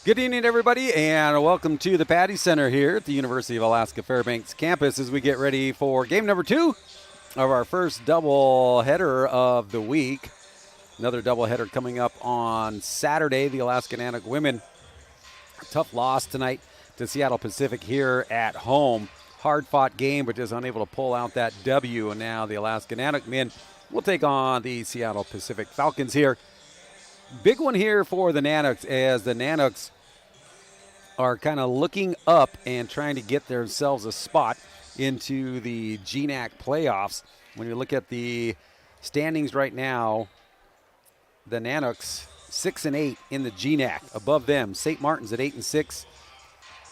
Good evening, everybody, and welcome to the Patty Center here at the University of Alaska Fairbanks campus as we get ready for game number 2 of our first double-header of the week. Another doubleheader coming up on Saturday. The Alaska GNAC women, tough loss tonight to Seattle Pacific here at home. Hard-fought game, but just unable to pull out that W. And now the Alaska GNAC men will take on the Seattle Pacific Falcons here. Big one here for the Nanuks, as the Nanuks are kind of looking up and trying to get themselves a spot into the GNAC playoffs. When you look at the standings right now, the Nanuks 6-8 in the GNAC. Above them, St. Martin's at 8-6,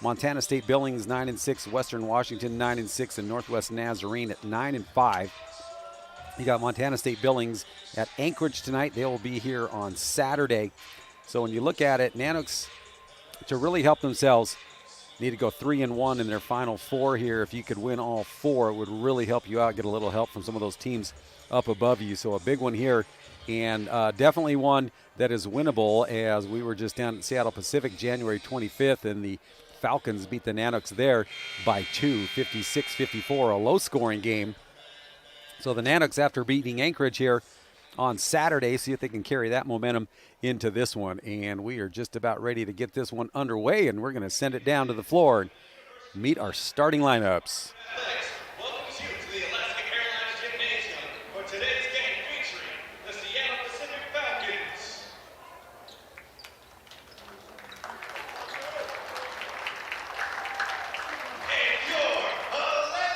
Montana State Billings 9-6, Western Washington 9-6, and Northwest Nazarene at 9-5. You got Montana State Billings at Anchorage tonight. They will be here on Saturday. So when you look at it, Nanuks, to really help themselves, need to go 3-1 in their final 4 here. If you could win all 4, it would really help you out, get a little help from some of those teams up above you. So a big one here, and definitely one that is winnable, as we were just down at Seattle Pacific January 25th, and the Falcons beat the Nanuks there by 2, 56-54, a low-scoring game. So the Nanuks, after beating Anchorage here on Saturday, see if they can carry that momentum into this one. And we are just about ready to get this one underway, and we're going to send it down to the floor and meet our starting lineups. Welcome you to the Alaska Airlines Gymnasium for today's game featuring the Seattle Pacific Falcons. And your Alaska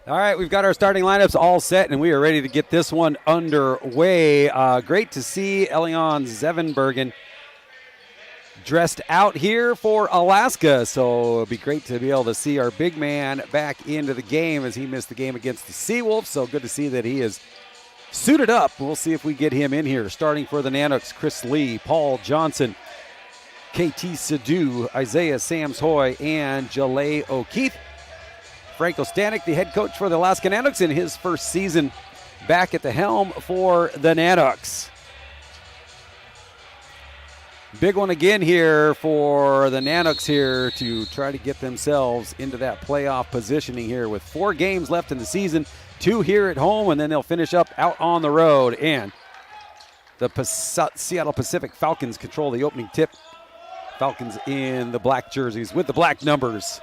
All right, we've got our starting lineups all set, and we are ready to get this one underway. Great to see Elion Zevenbergen dressed out here for Alaska, so it'll be great to be able to see our big man back into the game, as he missed the game against the Seawolves. So good to see that he is suited up. We'll see if we get him in here. Starting for the Nanuks, Chris Lee, Paul Johnson, KT Sadu, Isaiah Sams-Hoy, and Jalea O'Keefe. Franco Stanek, the head coach for the Alaska Nanooks in his first season back at the helm for the Nanooks. Big one again here for the Nanooks here to try to get themselves into that playoff positioning here with 4 games left in the season, 2 here at home, and then they'll finish up out on the road. And the Seattle Pacific Falcons control the opening tip. Falcons in the black jerseys with the black numbers,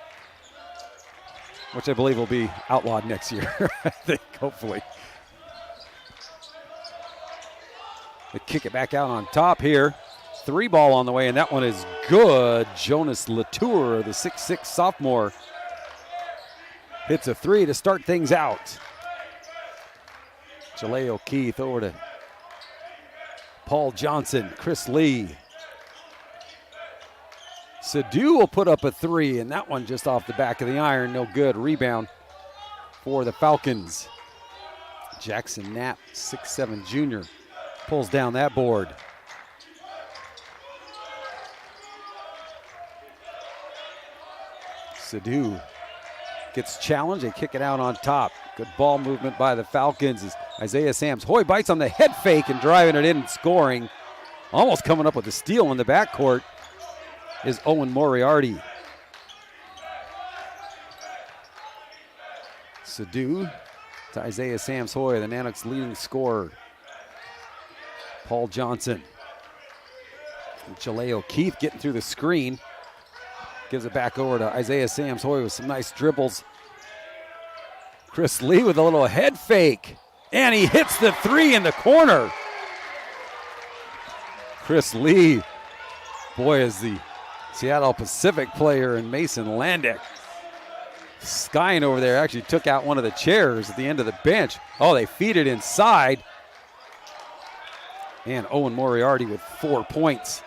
which I believe will be outlawed next year, I think, hopefully. They kick it back out on top here. 3 ball on the way, and that one is good. Jonas Latour, the 6'6 sophomore, hits a 3 to start things out. Jalea O'Keefe over to Paul Johnson, Chris Lee. Sadu will put up a 3, and that one just off the back of the iron. No good. Rebound for the Falcons. Jackson Knapp, 6'7 junior, pulls down that board. Sadu gets challenged. They kick it out on top. Good ball movement by the Falcons as Isaiah Sams-Hoy bites on the head fake and driving it in and scoring. Almost coming up with a steal in the backcourt is Owen Moriarty. Sadu to Isaiah Sams-Hoy, the Nanooks leading scorer. Paul Johnson. Jalea O'Keefe getting through the screen. Gives it back over to Isaiah Sams-Hoy with some nice dribbles. Chris Lee with a little head fake. And he hits the 3 in the corner. Chris Lee, boy, is the Seattle Pacific player, and Mason Landick skying over there actually took out one of the chairs at the end of the bench. Oh, they feed it inside. And Owen Moriarty with 4 points.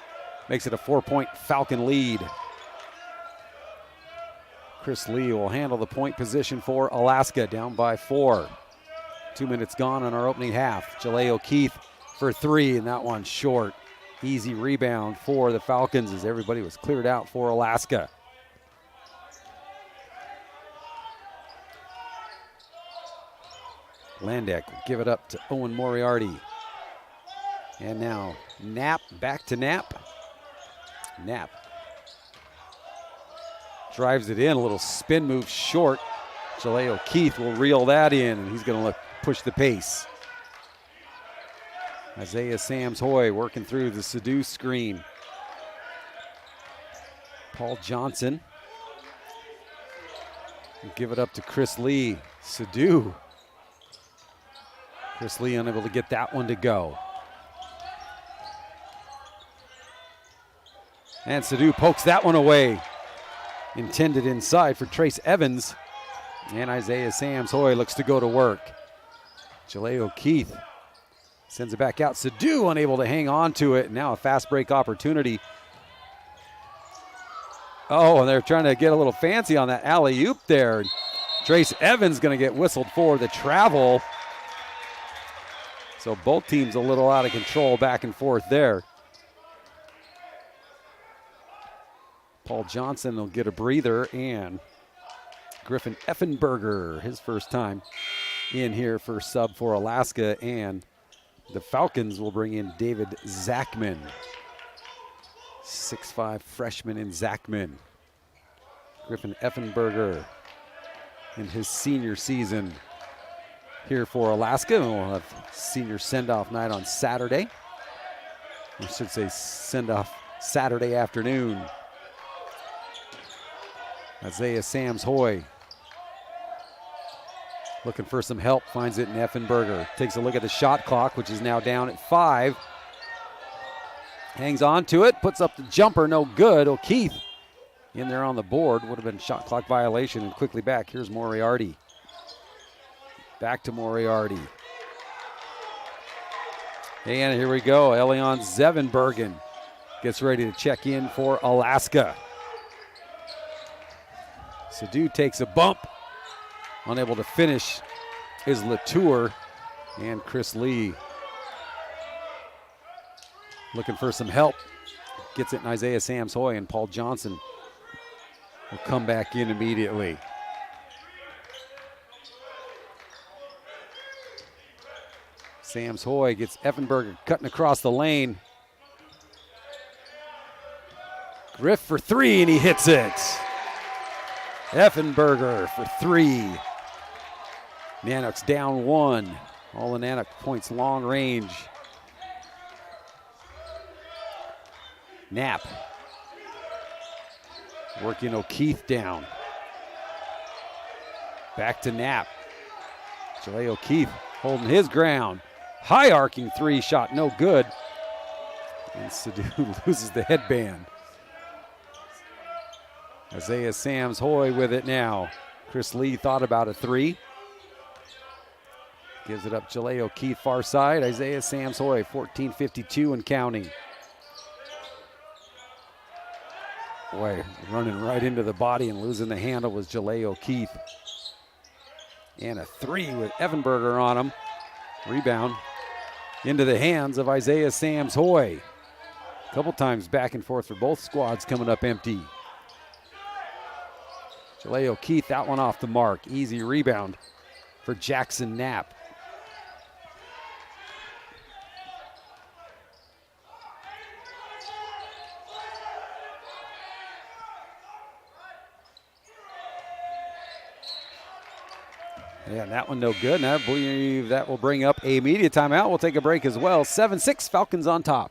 Makes it a 4-point Falcon lead. Chris Lee will handle the point position for Alaska, down by 4. 2 minutes gone in our opening half. Jalea O'Keefe for 3, and that one short. Easy rebound for the Falcons as everybody was cleared out for Alaska. Landick will give it up to Owen Moriarty. And now Knapp, back to Knapp. Knapp drives it in, a little spin move short. Jalea O'Keefe will reel that in, and he's going to push the pace. Isaiah Sams-Hoy working through the Sadu screen. Paul Johnson will give it up to Chris Lee. Sadu. Chris Lee unable to get that one to go. And Sadu pokes that one away. Intended inside for Trace Evans. And Isaiah Sams-Hoy looks to go to work. Jalea O'Keefe sends it back out. Sadu unable to hang on to it. Now a fast break opportunity. Oh, and they're trying to get a little fancy on that alley-oop there. Trace Evans going to get whistled for the travel. So both teams a little out of control back and forth there. Paul Johnson will get a breather, and Griffin Effenberger, his first time in here for sub for Alaska, and the Falcons will bring in David Zachman. 6'5 freshman in Zachman. Griffin Effenberger in his senior season here for Alaska. And we'll have senior send-off night on Saturday. I should say send-off Saturday afternoon. Isaiah Sams-Hoy looking for some help, finds it in Effenberger. Takes a look at the shot clock, which is now down at 5. Hangs on to it, puts up the jumper, no good. O'Keefe in there on the board. Would have been shot clock violation, and quickly back. Here's Moriarty. Back to Moriarty. And here we go. Elion Zevenbergen gets ready to check in for Alaska. Sadu takes a bump. Unable to finish is Latour, and Chris Lee looking for some help. Gets it in Isaiah Sam's-Hoy, and Paul Johnson will come back in immediately. Sam's-Hoy gets Effenberger cutting across the lane. Griff for three, and he hits it. Effenberger for three. Nanook's down one. All the Nanook points long range. Knapp working O'Keefe down. Back to Knapp. Jalea O'Keefe holding his ground. High arcing three shot, no good. And Sadhu loses the headband. Isaiah Sam's-Hoy with it now. Chris Lee thought about a three. Gives it up Jalea O'Keefe far side. Isaiah Sam's-Hoy, 14:52 and counting. Boy, running right into the body and losing the handle was Jalea O'Keefe. And a three with Effenberger on him. Rebound into the hands of Isaiah Sam's-Hoy. A couple times back and forth for both squads coming up empty. Jalea O'Keefe, that one off the mark. Easy rebound for Jackson Knapp. Yeah, and that one no good, and I believe that will bring up a media timeout. We'll take a break as well. 7-6, Falcons on top.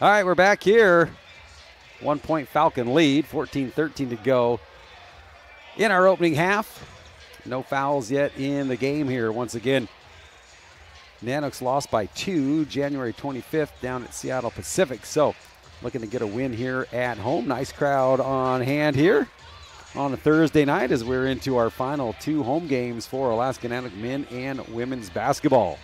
All right, we're back here. 1 point Falcon lead, 14-13 to go in our opening half. No fouls yet in the game here. Once again, Nanooks lost by 2 January 25th down at Seattle Pacific. So looking to get a win here at home. Nice crowd on hand here on a Thursday night as we're into our final 2 home games for Alaska Nanook men and women's basketball.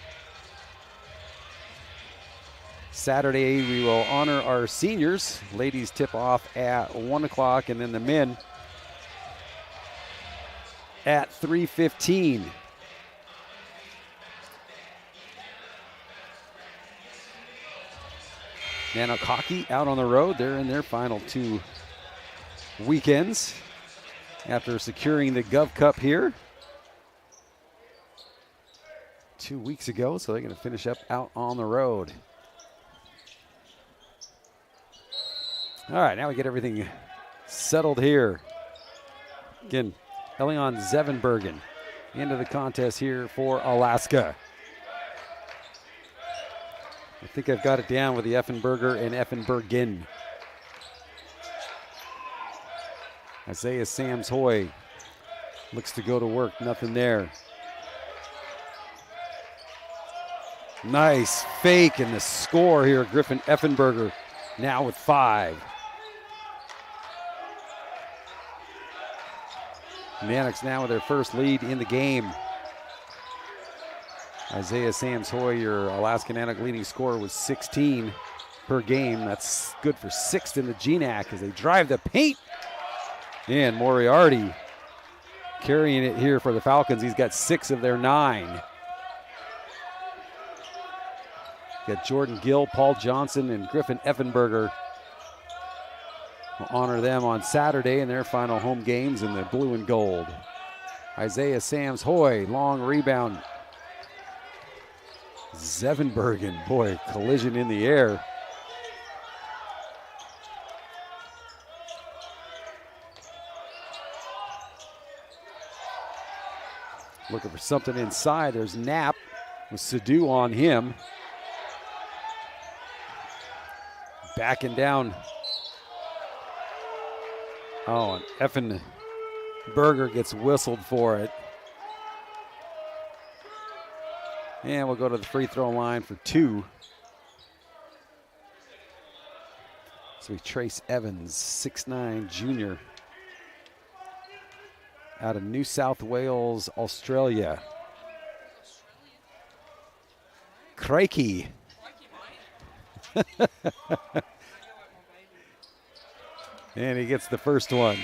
Saturday, we will honor our seniors. Ladies tip off at 1 o'clock, and then the men at 3:15. Nanook hockey out on the road. They're in their final 2 weekends after securing the Gov Cup here 2 weeks ago, so they're going to finish up out on the road. All right, now we get everything settled here. Again, Elion Zevenbergen into the contest here for Alaska. I think I've got it down with the Effenberger and Effenbergen. Isaiah Sam's-Hoy looks to go to work, nothing there. Nice fake and the score here, Griffin Effenberger now with 5. Nanooks now with their first lead in the game. Isaiah Sam's-Hoy, your Alaska Nanook leading scorer, was 16 per game. That's good for 6th in the GNAC as they drive the paint. And Moriarty carrying it here for the Falcons. He's got 6 of their 9. Got Jordan Gill, Paul Johnson, and Griffin Effenberger. We'll honor them on Saturday in their final home games in the blue and gold. Isaiah Sam's-Hoy, long rebound. Zevenbergen, boy, collision in the air. Looking for something inside. There's Knapp with Sadhu on him. Backing down. Oh, and Effenberger gets whistled for it. And we'll go to the free throw line for 2. So we Trace Evans, 6'9", junior, out of New South Wales, Australia. Crikey. And he gets the first one.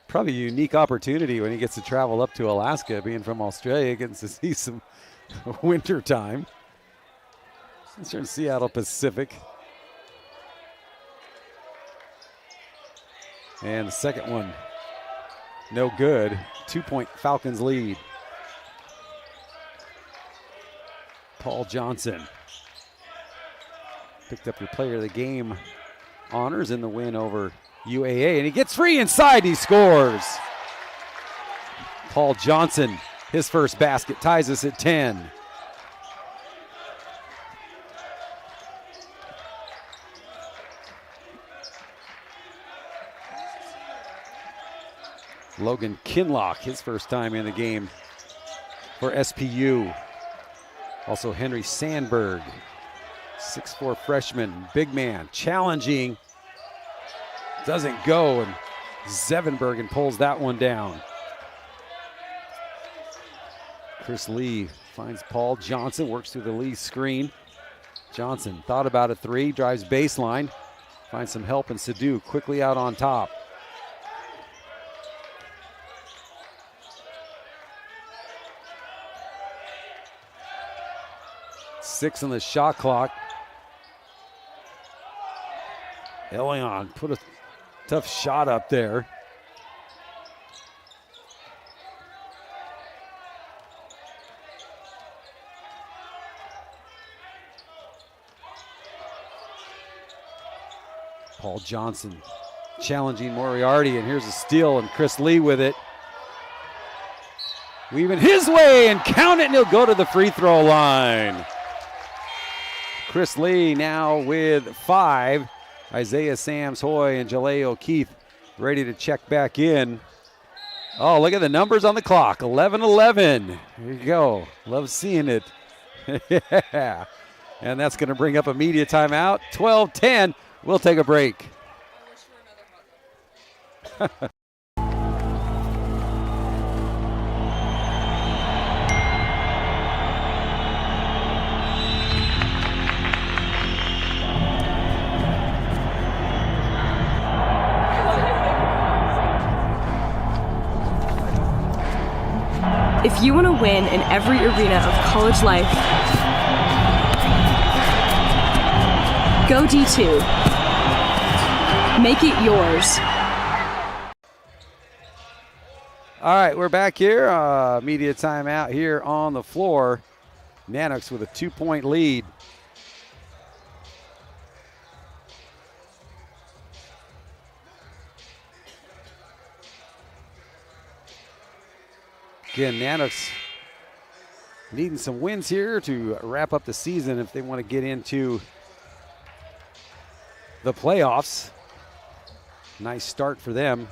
Probably a unique opportunity when he gets to travel up to Alaska, being from Australia, gets to see some winter time. It's in Seattle Pacific. And the second one, no good. 2-point Falcons lead. Paul Johnson picked up your player of the game honors in the win over UAA, and he gets free inside, he scores. Paul Johnson, his first basket, ties us at 10. Logan Kinlock, his first time in the game for SPU. Also Henry Sandberg, 6'4" freshman, big man, challenging. Doesn't go, and Zevenbergen pulls that one down. Chris Lee finds Paul Johnson, works through the Lee screen. Johnson thought about a 3, drives baseline, finds some help, and Sadu quickly out on top. Six on the shot clock. Elion put a tough shot up there. Paul Johnson challenging Moriarty, and here's a steal, and Chris Lee with it. Weaving his way and count it, and he'll go to the free throw line. Chris Lee now with 5. Isaiah Sams-Hoy and Jalea O'Keefe ready to check back in. Oh, look at the numbers on the clock. 11-11. There you go. Love seeing it. Yeah. And that's going to bring up a media timeout. 12-10. We'll take a break. If you want to win in every arena of college life, go D2. Make it yours. All right, we're back here. Media timeout here on the floor. Nanox with a 2-point lead. Again, Nanox needing some wins here to wrap up the season if they want to get into the playoffs. Nice start for them.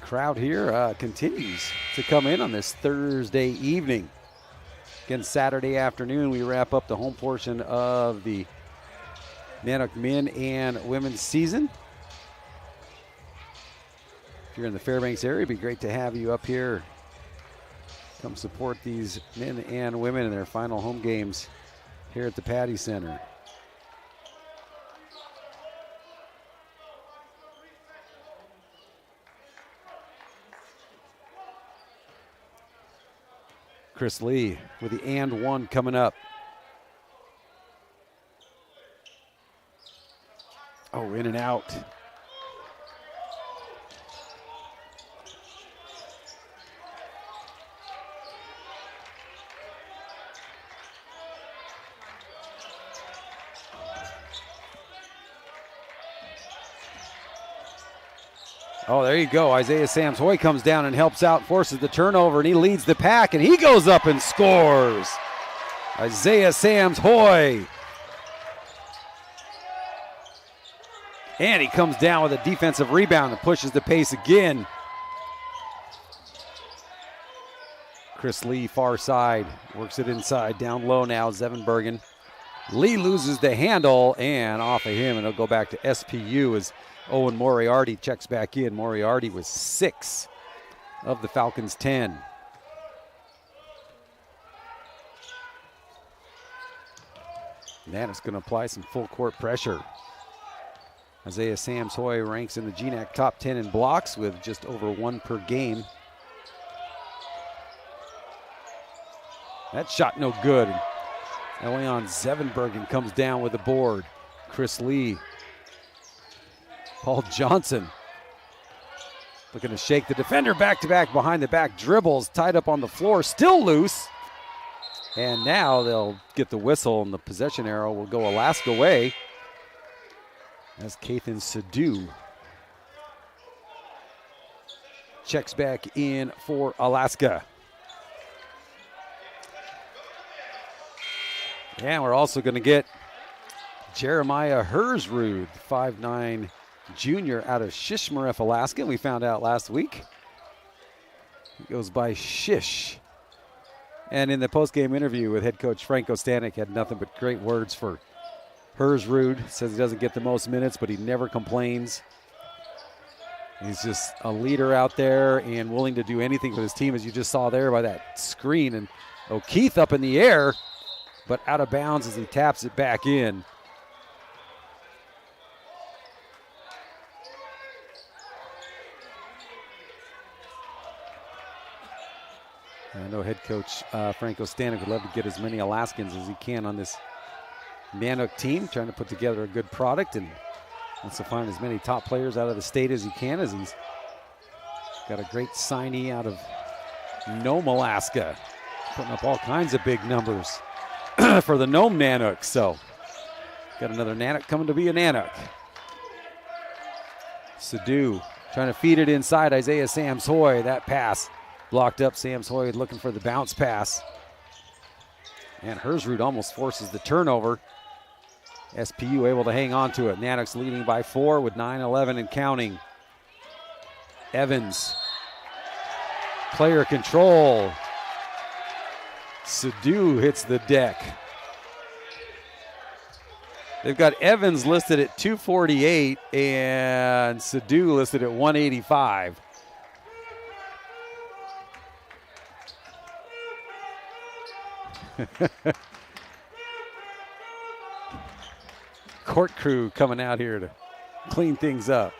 Crowd here continues to come in on this Thursday evening. Again, Saturday afternoon, we wrap up the home portion of the Nanook men and women's season. If you're in the Fairbanks area, it'd be great to have you up here. Come support these men and women in their final home games here at the Patty Center. Chris Lee with the and one coming up. Oh, in and out. Oh, there you go. Isaiah Sams-Hoy comes down and helps out, forces the turnover, and he leads the pack, and he goes up and scores. Isaiah Sams-Hoy. And he comes down with a defensive rebound and pushes the pace again. Chris Lee, far side, works it inside, down low now, Zevenbergen. Lee loses the handle, and off of him, and it'll go back to SPU as Owen Moriarty checks back in. Moriarty was 6 of the Falcons' 10. Nana's going to apply some full court pressure. Isaiah Samsoy ranks in the GNAC top 10 in blocks with just over 1 per game. That shot no good. Elion Zevenbergen comes down with the board. Chris Lee. Paul Johnson looking to shake the defender back-to-back behind the back. Dribbles, tied up on the floor, still loose. And now they'll get the whistle, and the possession arrow will go Alaska way. As Kathan Sadu checks back in for Alaska. And we're also going to get Jeremiah Hersrud, 5'9" junior out of Shishmaref, Alaska. We found out last week. He goes by Shish. And in the post-game interview with head coach Franco Stanek, had nothing but great words for Hersrud. Says he doesn't get the most minutes, but he never complains. He's just a leader out there and willing to do anything for his team, as you just saw there by that screen. And O'Keefe up in the air, but out of bounds as he taps it back in. I know head coach Franco Stanek would love to get as many Alaskans as he can on this Nanook team, trying to put together a good product, and wants to find as many top players out of the state as he can, as he's got a great signee out of Nome, Alaska, putting up all kinds of big numbers for the Nome Nanooks. So got another Nanook coming to be a Nanook. Sadu trying to feed it inside. Isaiah Samsoy, that pass blocked up. Samsoy looking for the bounce pass. And Hersrud almost forces the turnover. SPU able to hang on to it. Nanooks leading by 4 with 9:11 and counting. Evans. Player control. Sadu hits the deck. They've got Evans listed at 248 and Sadu listed at 185. Court crew coming out here to clean things up.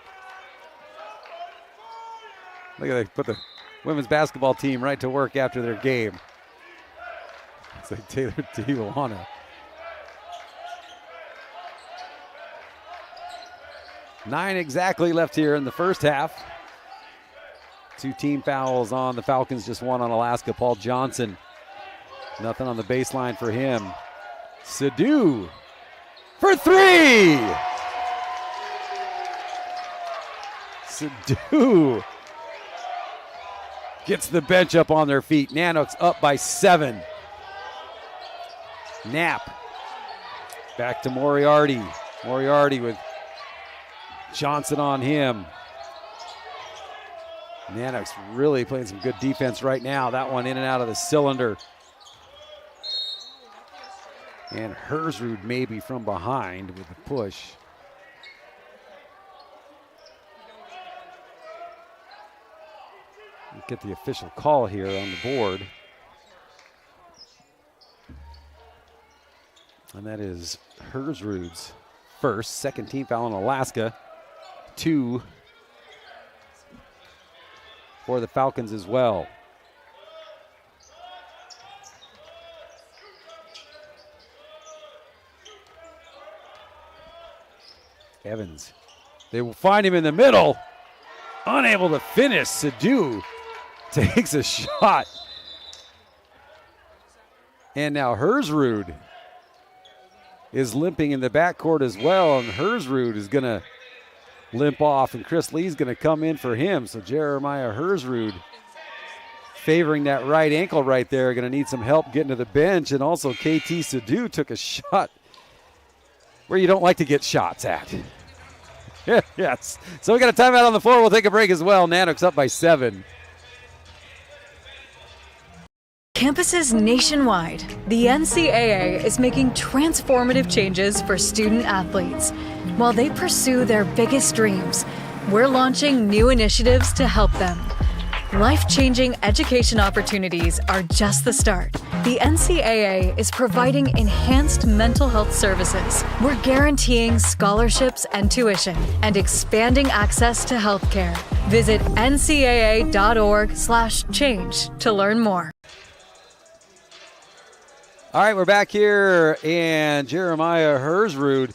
Look at that, put the women's basketball team right to work after their game. It's like Taylor Tijuana. Nine exactly left here in the first half. 2 team fouls on the Falcons, just 1 on Alaska. Paul Johnson, nothing on the baseline for him. Sadu for 3! Sadu gets the bench up on their feet. Nanooks up by 7. Knapp back to Moriarty. Moriarty with Johnson on him. Nanooks really playing some good defense right now. That one in and out of the cylinder. And Hersrud maybe from behind with the push. We'll get the official call here on the board. And that is Hersrud's first, second team foul on Alaska. 2 for the Falcons as well. Evans. They will find him in the middle. Unable to finish. Sadu takes a shot. And now Hersrud is limping in the backcourt as well. And Hersrud is going to limp off. And Chris Lee's going to come in for him. So Jeremiah Hersrud favoring that right ankle right there. Going to need some help getting to the bench. And also KT Sadu took a shot where you don't like to get shots at. Yes. So we got a timeout on the floor. We'll take a break as well. Nanook's up by 7. Campuses nationwide, the NCAA is making transformative changes for student athletes. While they pursue their biggest dreams, we're launching new initiatives to help them. Life-changing education opportunities are just the start. The NCAA is providing enhanced mental health services. We're guaranteeing scholarships and tuition and expanding access to healthcare. Visit ncaa.org/change to learn more. All right, we're back here, and Jeremiah Hersrud,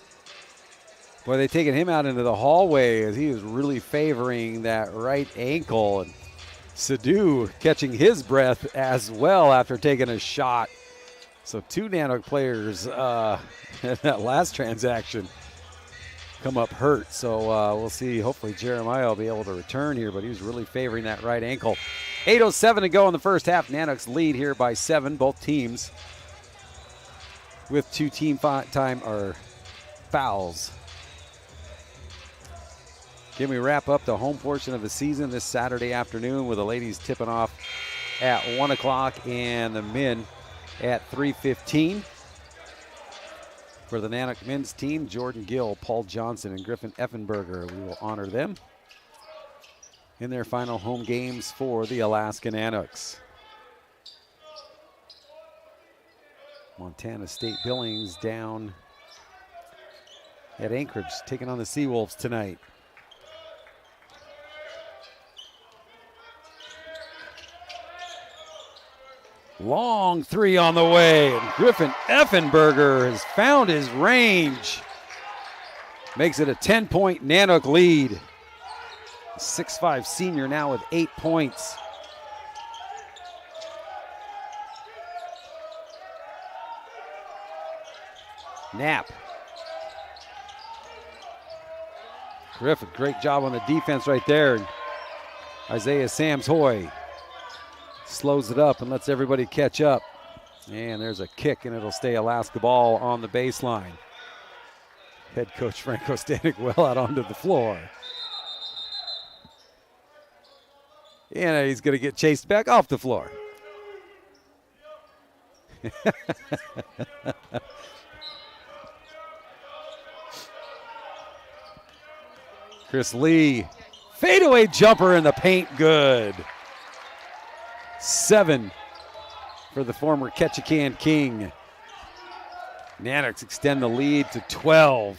boy, they taken him out into the hallway as he was really favoring that right ankle. And Sadhu catching his breath as well after taking a shot. So 2 Nanook players in that last transaction come up hurt. So we'll see. Hopefully Jeremiah will be able to return here, but he was really favoring that right ankle. 8:07 to go in the first half. Nanook's lead here by 7, both teams with 2 team time or fouls. Can we wrap up the home portion of the season this Saturday afternoon with the ladies tipping off at 1 o'clock and the men at 3:15. For the Nanook men's team, Jordan Gill, Paul Johnson, and Griffin Effenberger. We will honor them in their final home games for the Alaska Nanooks. Montana State Billings down at Anchorage, taking on the Seawolves tonight. Long 3 on the way, and Griffin Effenberger has found his range. Makes it a 10-point Nanook lead. 6'5" senior now with 8 points. Knapp. Griffin, great job on the defense right there. Isaiah Sams-Hoy slows it up and lets everybody catch up. And there's a kick, and it'll stay Alaska ball on the baseline. Head coach Franco standing well out onto the floor. And he's going to get chased back off the floor. Chris Lee, fadeaway jumper in the paint, good. 7 for the former Ketchikan King. Nanooks extend the lead to 12.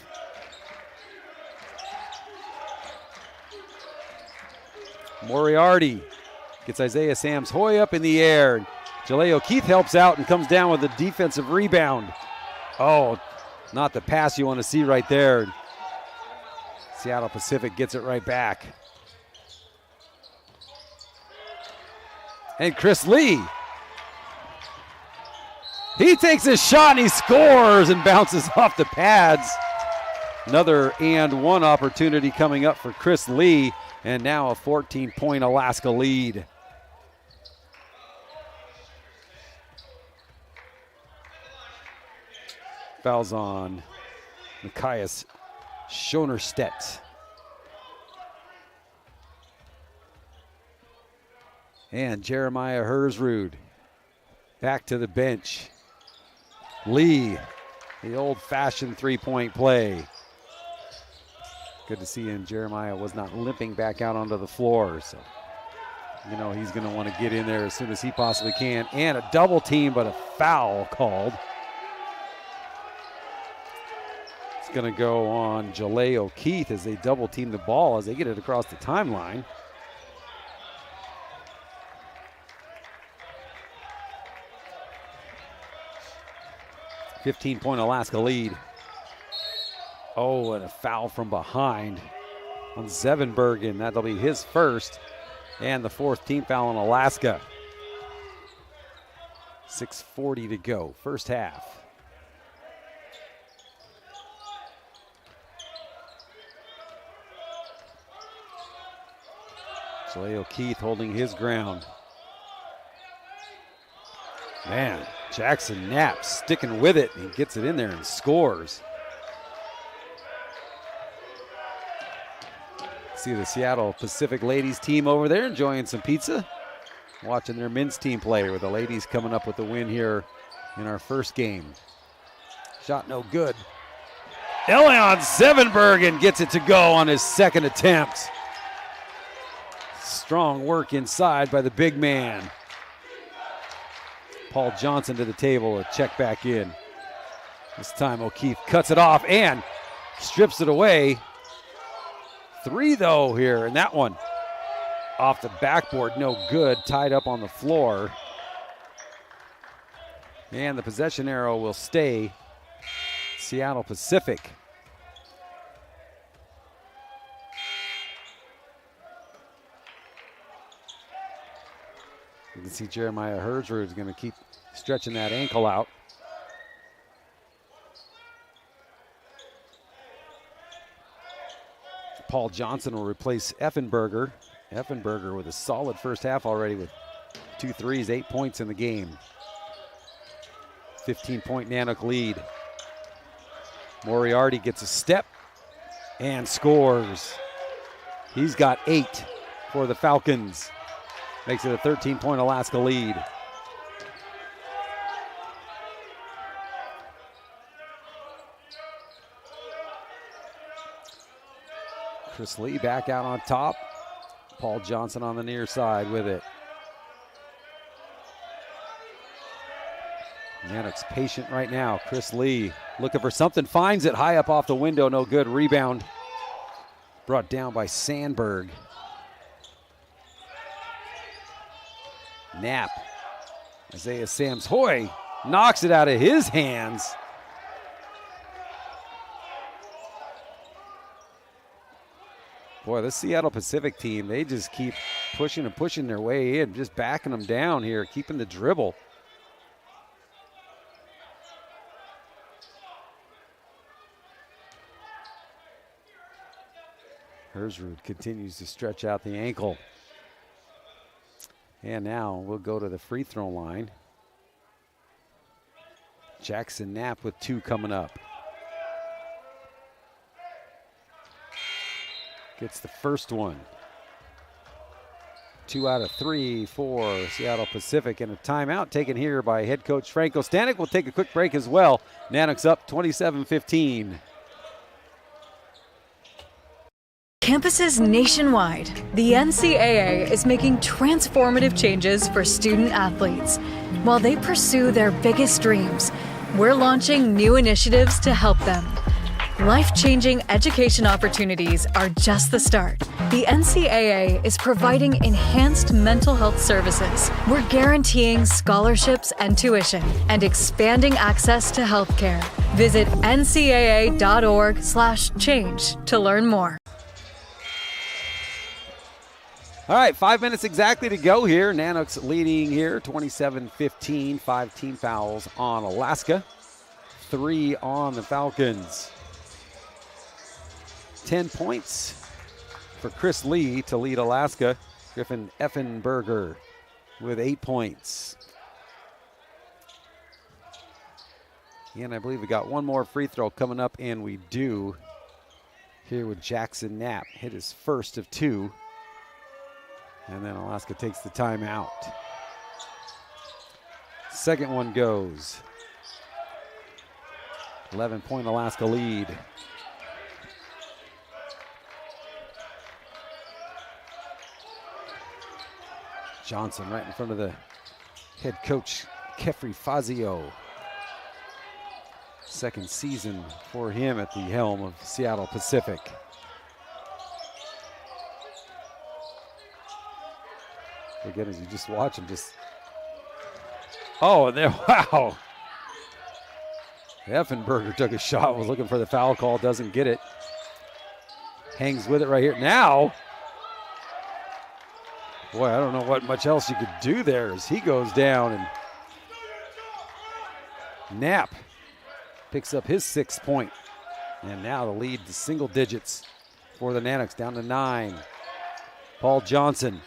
Moriarty gets Isaiah Sams-Hoy up in the air. Jaleo Keith helps out and comes down with a defensive rebound. Oh, not the pass you want to see right there. Seattle Pacific gets it right back. And Chris Lee. He takes a shot and he scores and bounces off the pads. Another and one opportunity coming up for Chris Lee, and now a 14-point Alaska lead. Fouls on Machias Schonerstedt. And Jeremiah Hersrud back to the bench. Lee, the old-fashioned three-point play. Good to see him. Jeremiah was not limping back out onto the floor, so you know he's going to want to get in there as soon as he possibly can. And a double team, but a foul called. It's going to go on Jaleo Keith as they double team the ball as they get it across the timeline. $15-point Alaska lead. Oh, and a foul from behind on Zevenbergen. That'll be his first and the fourth team foul on Alaska. 6:40 to go, first half. Jaleo Keith holding his ground. Man, Jackson Knapp sticking with it. He gets it in there and scores. See the Seattle Pacific ladies team over there enjoying some pizza, watching their men's team play, with the ladies coming up with the win here in our first game. Shot no good. Elion Sevenbergen gets it to go on his second attempt. Strong work inside by the big man. Paul Johnson to the table to check back in. This time O'Keefe cuts it off and strips it away. 3 though here, and that one off the backboard, no good, tied up on the floor. And the possession arrow will stay Seattle Pacific. You can see Jeremiah Herzrud is going to keep stretching that ankle out. Paul Johnson will replace Effenberger. Effenberger with a solid first half already with 2 threes, 8 points in the game. 15-point Nanook lead. Moriarty gets a step and scores. He's got 8 for the Falcons. Makes it a 13-point Alaska lead. Chris Lee back out on top. Paul Johnson on the near side with it. Nanook's patient right now. Chris Lee looking for something, finds it high up off the window, no good. Rebound brought down by Sandberg. Knapp. Isaiah Sams-Hoy knocks it out of his hands. Boy, this Seattle Pacific team, they just keep pushing and pushing their way in, just backing them down here, keeping the dribble. Herzrud continues to stretch out the ankle. And now we'll go to the free throw line. Jackson Knapp with 2 coming up. Gets the first one. 2 out of 3 for Seattle Pacific, and a timeout taken here by head coach Franco Stanek. We'll take a quick break as well. Nanook's up 27-15. Campuses nationwide, the NCAA is making transformative changes for student athletes. While they pursue their biggest dreams, we're launching new initiatives to help them. Life-changing education opportunities are just the start. The NCAA is providing enhanced mental health services. We're guaranteeing scholarships and tuition and expanding access to healthcare. Visit ncaa.org/change to learn more. All right, 5 minutes exactly to go here. Nanook's leading here, 27-15. 5 team fouls on Alaska, 3 on the Falcons. 10 points for Chris Lee to lead Alaska. Griffin Effenberger with 8 points. And I believe we got one more free throw coming up, and we do here with Jackson Knapp. Hit his first of 2. And then Alaska takes the timeout. Second one goes. 11-point Alaska lead. Johnson right in front of the head coach, Kefri Fazio. Second season for him at the helm of Seattle Pacific. Again, as you just watch him just, oh, and there, wow. Effenberger took a shot, was looking for the foul call, doesn't get it. Hangs with it right here. Now, boy, I don't know what much else you could do there as he goes down, and Knapp picks up his 6th point. And now the lead to single digits for the Nanooks, down to 9. Paul Johnson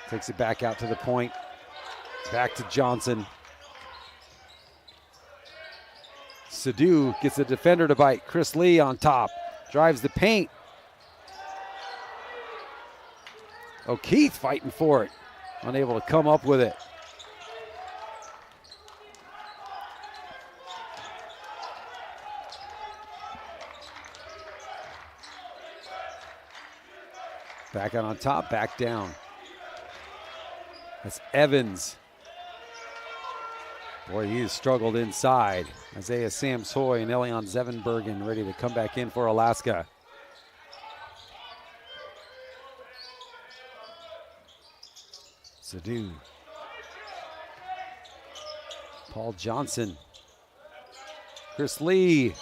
takes it back out to the point. Back to Johnson. Sadu gets the defender to bite. Chris Lee on top. Drives the paint. O'Keefe fighting for it. Unable to come up with it. Back out on top, back down. That's Evans. Boy, he has struggled inside. Isaiah Samsoy and Elion Zevenbergen ready to come back in for Alaska. Sadu. Paul Johnson. Chris Lee.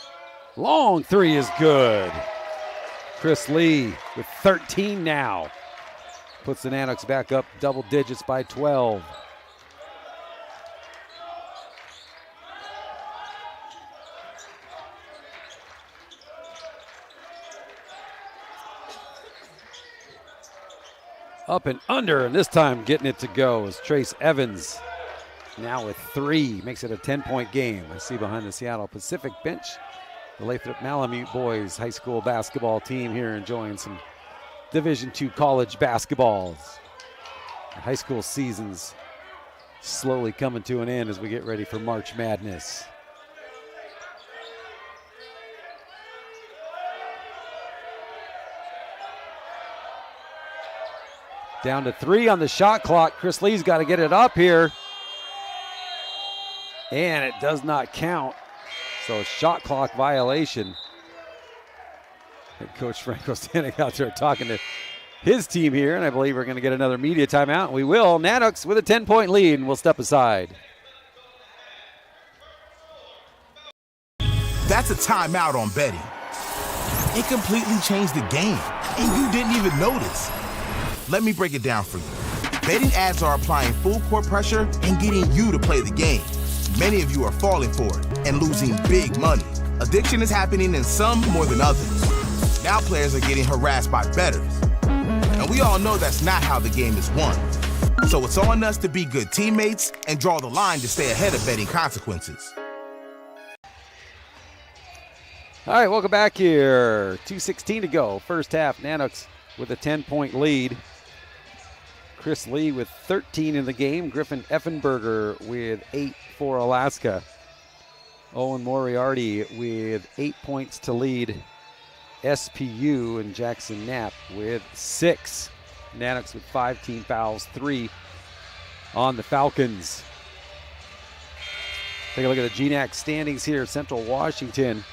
Long three is good. Chris Lee with 13 now. Puts the Nanoks back up double digits by 12. Up and under, and this time getting it to go is Trace Evans. Now with 3, makes it a 10-point game. I see behind the Seattle Pacific bench, the Lathrop Malamute boys high school basketball team here enjoying some Division II college basketballs. The high school season's slowly coming to an end as we get ready for March Madness. Down to 3 on the shot clock. Chris Lee's got to get it up here. And it does not count. So a shot clock violation. Head Coach Franco standing out there talking to his team here, and I believe we're going to get another media timeout. We will. Nanoks with a 10-point lead, and we'll step aside. That's a timeout on betting. It completely changed the game, and you didn't even notice. Let me break it down for you. Betting ads are applying full court pressure and getting you to play the game. Many of you are falling for it and losing big money. Addiction is happening in some more than others. Now players are getting harassed by bettors. And we all know that's not how the game is won. So it's on us to be good teammates and draw the line to stay ahead of betting consequences. All right, welcome back here. 2:16 to go. First half, Nanoks with a 10-point lead. Chris Lee with 13 in the game. Griffin Effenberger with 8 for Alaska. Owen Moriarty with 8 points to lead SPU, and Jackson Knapp with 6. Nanoks with 5 team fouls, 3 on the Falcons. Take a look at the GNAC standings here. Central Washington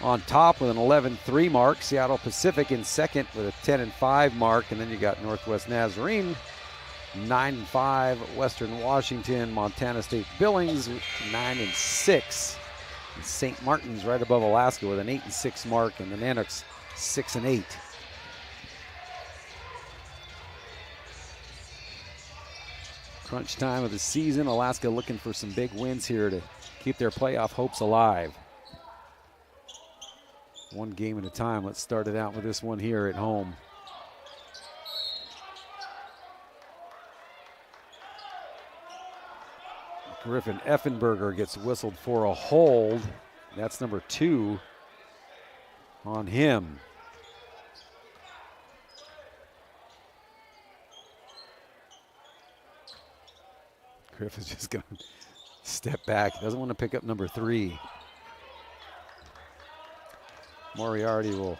on top with an 11-3 mark. Seattle Pacific in second with a 10-5 mark. And then you got Northwest Nazarene, 9-5. Western Washington, Montana State Billings, 9-6. And St. Martin's right above Alaska with an 8-6 mark. And the Nanoks, 6-8. Crunch time of the season. Alaska looking for some big wins here to keep their playoff hopes alive. One game at a time. Let's start it out with this one here at home. Griffin Effenberger gets whistled for a hold. That's number 2 on him. Griffin's just going to step back. Doesn't want to pick up number 3. Moriarty will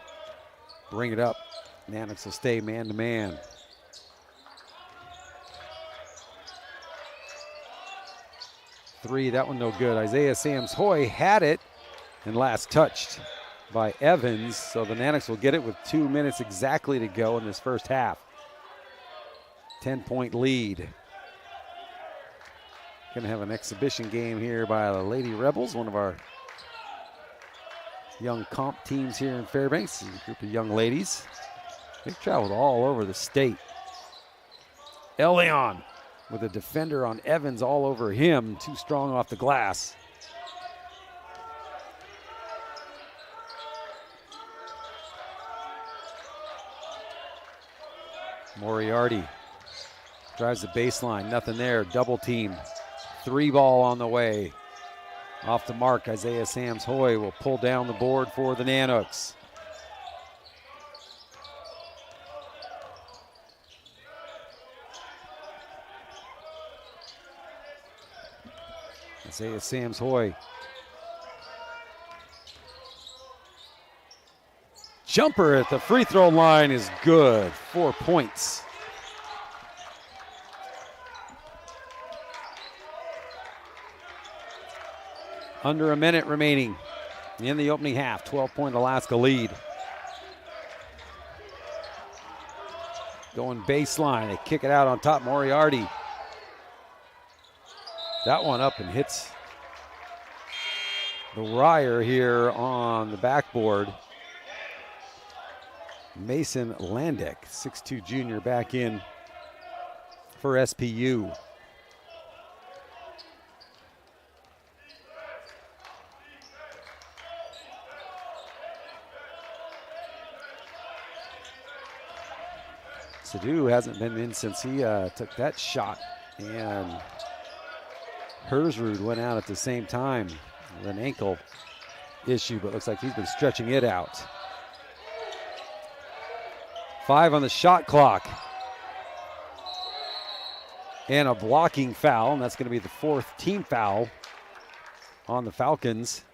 bring it up. Nanoks will stay man-to-man. Three, that one no good. Isaiah Samsoy had it and last touched by Evans. So the Nanoks will get it with 2 minutes exactly to go in this first half. 10-point lead. Going to have an exhibition game here by the Lady Rebels, one of our young comp teams here in Fairbanks. A group of young ladies. They've traveled all over the state. Elion with a defender on Evans all over him. Too strong off the glass. Moriarty drives the baseline. Nothing there. Double team. 3 ball on the way. Off the mark, Isaiah Samsoy will pull down the board for the Nanoks. Isaiah Sams-Hoy. Jumper at the free throw line is good. 4 points. Under a minute remaining in the opening half. 12-point Alaska lead. Going baseline. They kick it out on top. Moriarty. That one up and hits the wire here on the backboard. Mason Landek, 6'2" junior, back in for SPU. Sadu hasn't been in since he took that shot, and Hersrud went out at the same time with an ankle issue, but looks like he's been stretching it out. 5 on the shot clock. And a blocking foul, and that's going to be the 4th team foul on the Falcons.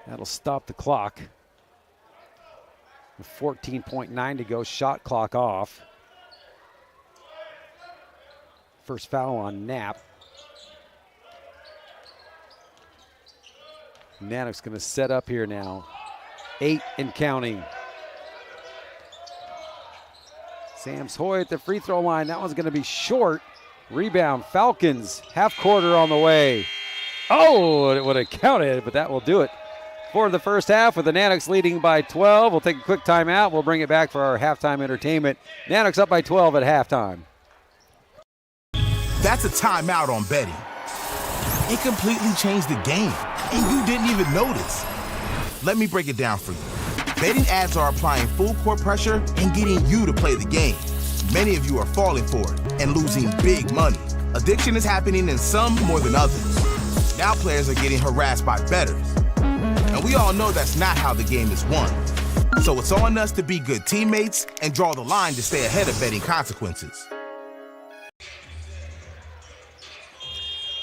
That'll stop the clock. With 14.9 to go, shot clock off. First foul on Knapp. Nanook's going to set up here now. 8 and counting. Sams-Hoy at the free throw line. That one's going to be short. Rebound, Falcons. Half quarter on the way. Oh, it would have counted, but that will do it for the first half with the Nanooks leading by 12. We'll take a quick timeout. We'll bring it back for our halftime entertainment. Nanooks up by 12 at halftime. That's a timeout on betting. It completely changed the game, and you didn't even notice. Let me break it down for you. Betting ads are applying full court pressure and getting you to play the game. Many of you are falling for it and losing big money. Addiction is happening in some more than others. Now players are getting harassed by bettors. And we all know that's not how the game is won. So it's on us to be good teammates and draw the line to stay ahead of betting consequences.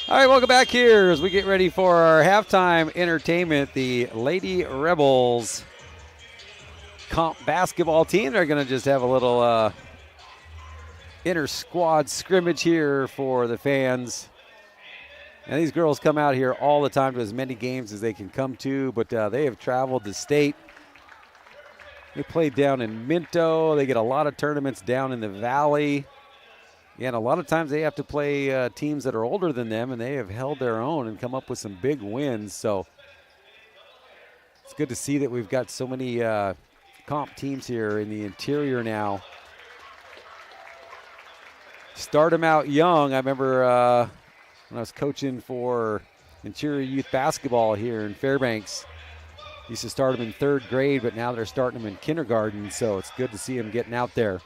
All right, welcome back here as we get ready for our halftime entertainment. The Lady Rebels comp basketball team. They're going to just have a little inter-squad scrimmage here for the fans. And these girls come out here all the time to as many games as they can come to, but they have traveled the state. They played down in Minto. They get a lot of tournaments down in the Valley. And a lot of times they have to play teams that are older than them, and they have held their own and come up with some big wins. So it's good to see that we've got so many comp teams here in the interior now. Start them out young. I remember when I was coaching for interior youth basketball here in Fairbanks, used to start them in 3rd grade, but now they're starting them in kindergarten, so it's good to see them getting out there.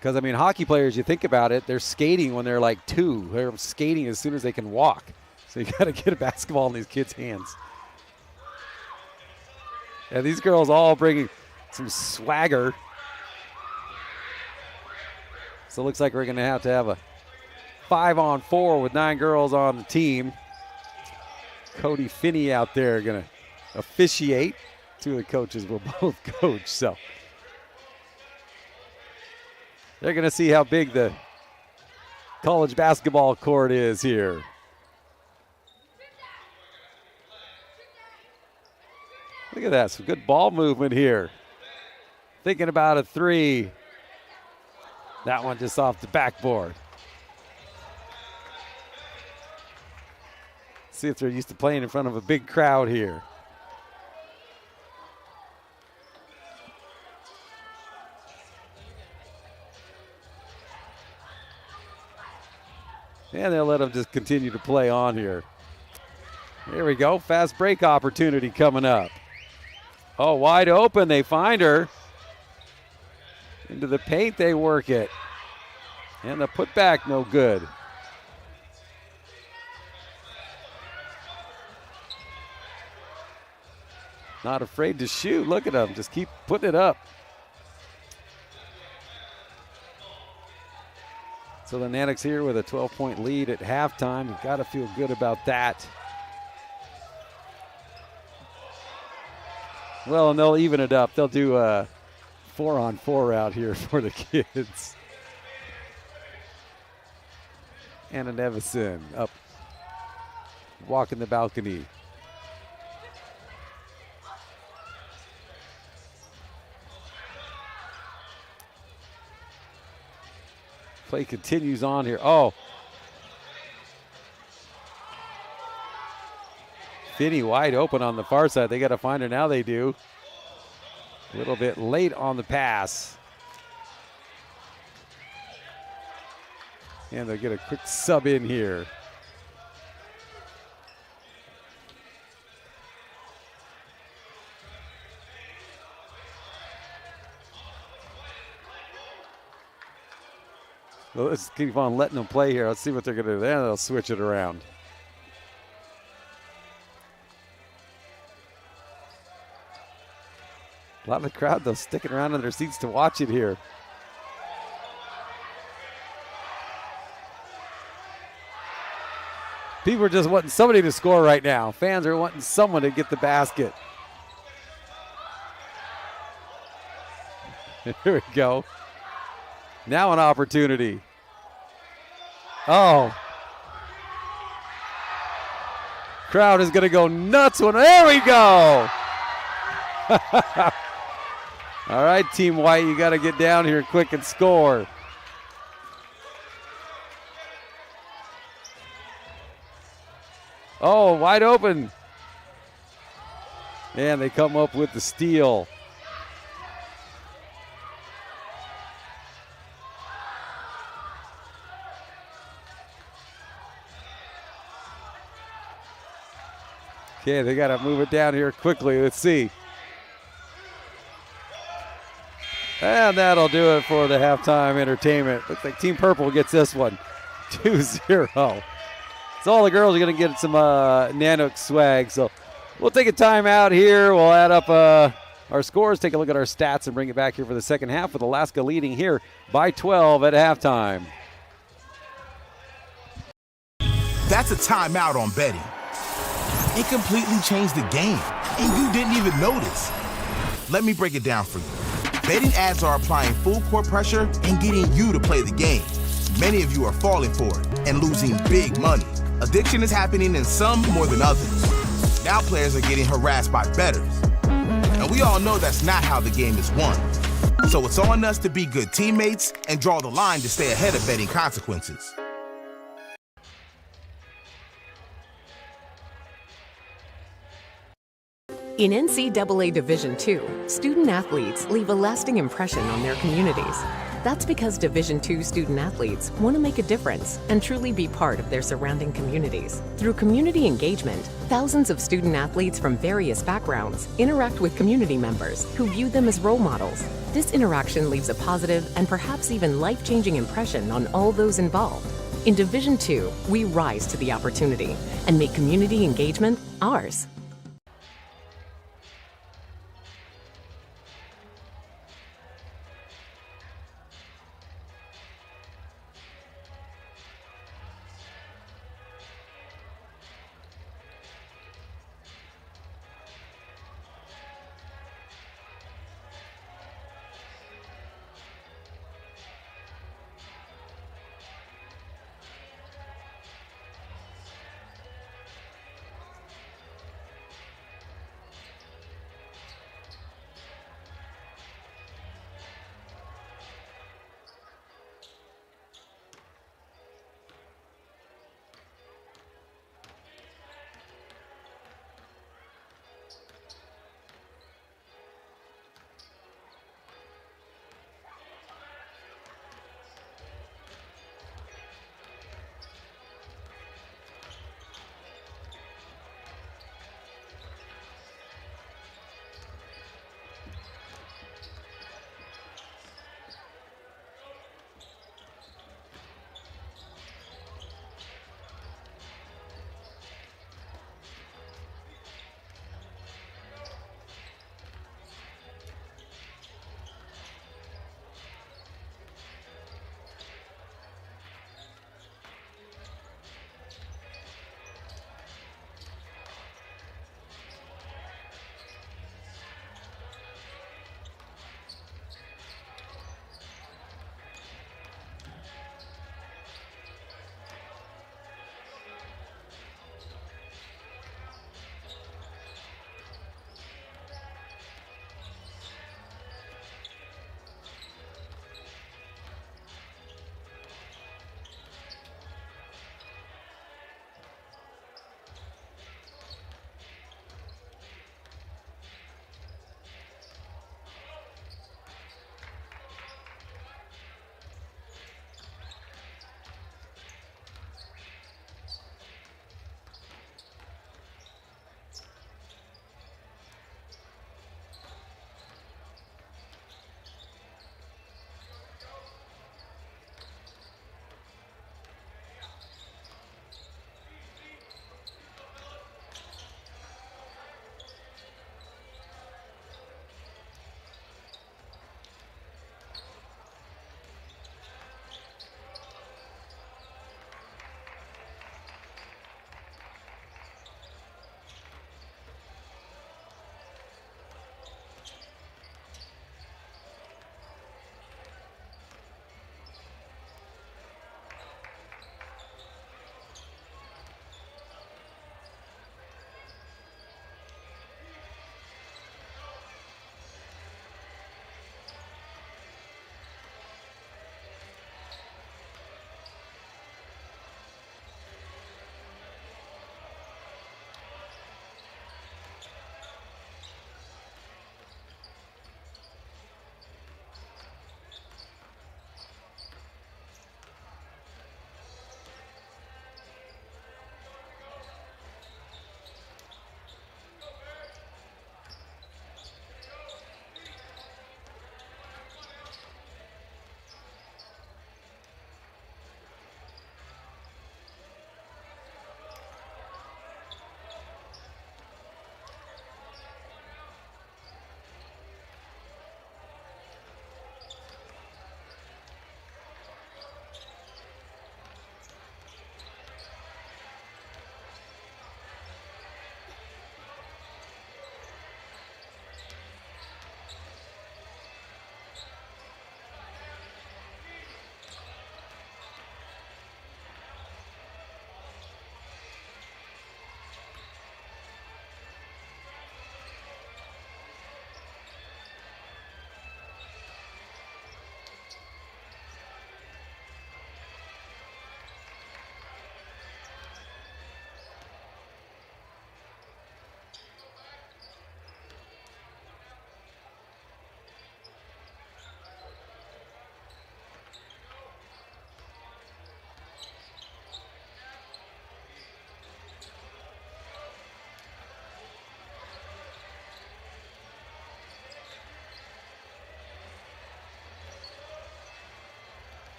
Because, I mean, hockey players, you think about it, they're skating when they're like 2. They're skating as soon as they can walk. So you got to get a basketball in these kids' hands. And these girls all bringing some swagger. So it looks like we're going to have a 5-on-4 with 9 girls on the team. Cody Finney out there going to officiate. 2 of the coaches will both coach, so they're going to see how big the college basketball court is here. Look at that, some good ball movement here. Thinking about a 3. That one just off the backboard. See if they're used to playing in front of a big crowd here. And they'll let them just continue to play on here. Here we go. Fast break opportunity coming up. Oh, wide open. They find her. Into the paint they work it. And the putback no good. Not afraid to shoot. Look at them. Just keep putting it up. So the Natics here with a 12-point lead at halftime. You've got to feel good about that. Well, and they'll even it up. They'll do a 4-on-4 out here for the kids. Anna Nevison up, walking the balcony. Play continues on here. Oh. Finney wide open on the far side. They got to find her. Now they do. A little bit late on the pass. And they'll get a quick sub in here. Well, let's keep on letting them play here. Let's see what they're going to do. Then they'll switch it around. A lot of the crowd, though, sticking around in their seats to watch it here. People are just wanting somebody to score right now. Fans are wanting someone to get the basket. Here we go. Now an opportunity. Oh. Crowd is going to go nuts when, there we go. All right, Team White, you got to get down here quick and score. Oh, wide open. And they come up with the steal. Okay, they got to move it down here quickly. Let's see. And that'll do it for the halftime entertainment. Looks like Team Purple gets this one. 2-0. So all the girls are going to get some Nanook swag. So we'll take a timeout here. We'll add up our scores, take a look at our stats, and bring it back here for the second half with Alaska leading here by 12 at halftime. That's a timeout on betting. It completely changed the game, and you didn't even notice. Let me break it down for you. Betting ads are applying full court pressure and getting you to play the game. Many of you are falling for it and losing big money. Addiction is happening in some more than others. Now players are getting harassed by bettors. And we all know that's not how the game is won. So it's on us to be good teammates and draw the line to stay ahead of betting consequences. In NCAA Division II, student athletes leave a lasting impression on their communities. That's because Division II student athletes want to make a difference and truly be part of their surrounding communities. Through community engagement, thousands of student athletes from various backgrounds interact with community members who view them as role models. This interaction leaves a positive and perhaps even life-changing impression on all those involved. In Division II, we rise to the opportunity and make community engagement ours.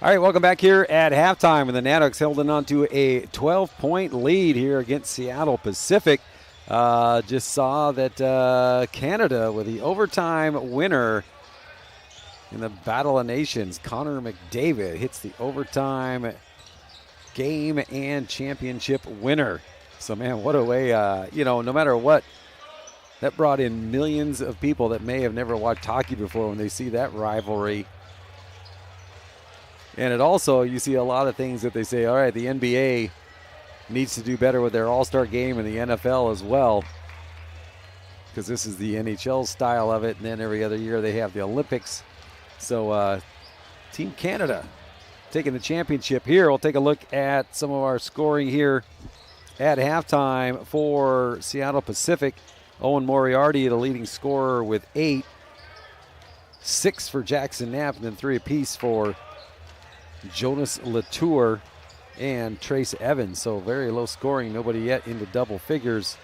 All right, welcome back here at halftime, and the Nanoks holding on to a 12-point lead here against Seattle Pacific. Just saw that Canada with the overtime winner in the Battle of Nations, Connor McDavid, hits the overtime game and championship winner. So, man, what a way, no matter what, that brought in millions of people that may have never watched hockey before when they see that rivalry. And it also, you see a lot of things that they say, all right, the NBA needs to do better with their all-star game and the NFL as well, because this is the NHL style of it, and then every other year they have the Olympics. So Team Canada taking the championship here. We'll take a look at some of our scoring here at halftime for Seattle Pacific. Owen Moriarty, the leading scorer with 8. 6 for Jackson Knapp, and then 3 apiece for Jonas Latour and Trace Evans. So very low scoring, nobody yet into double figures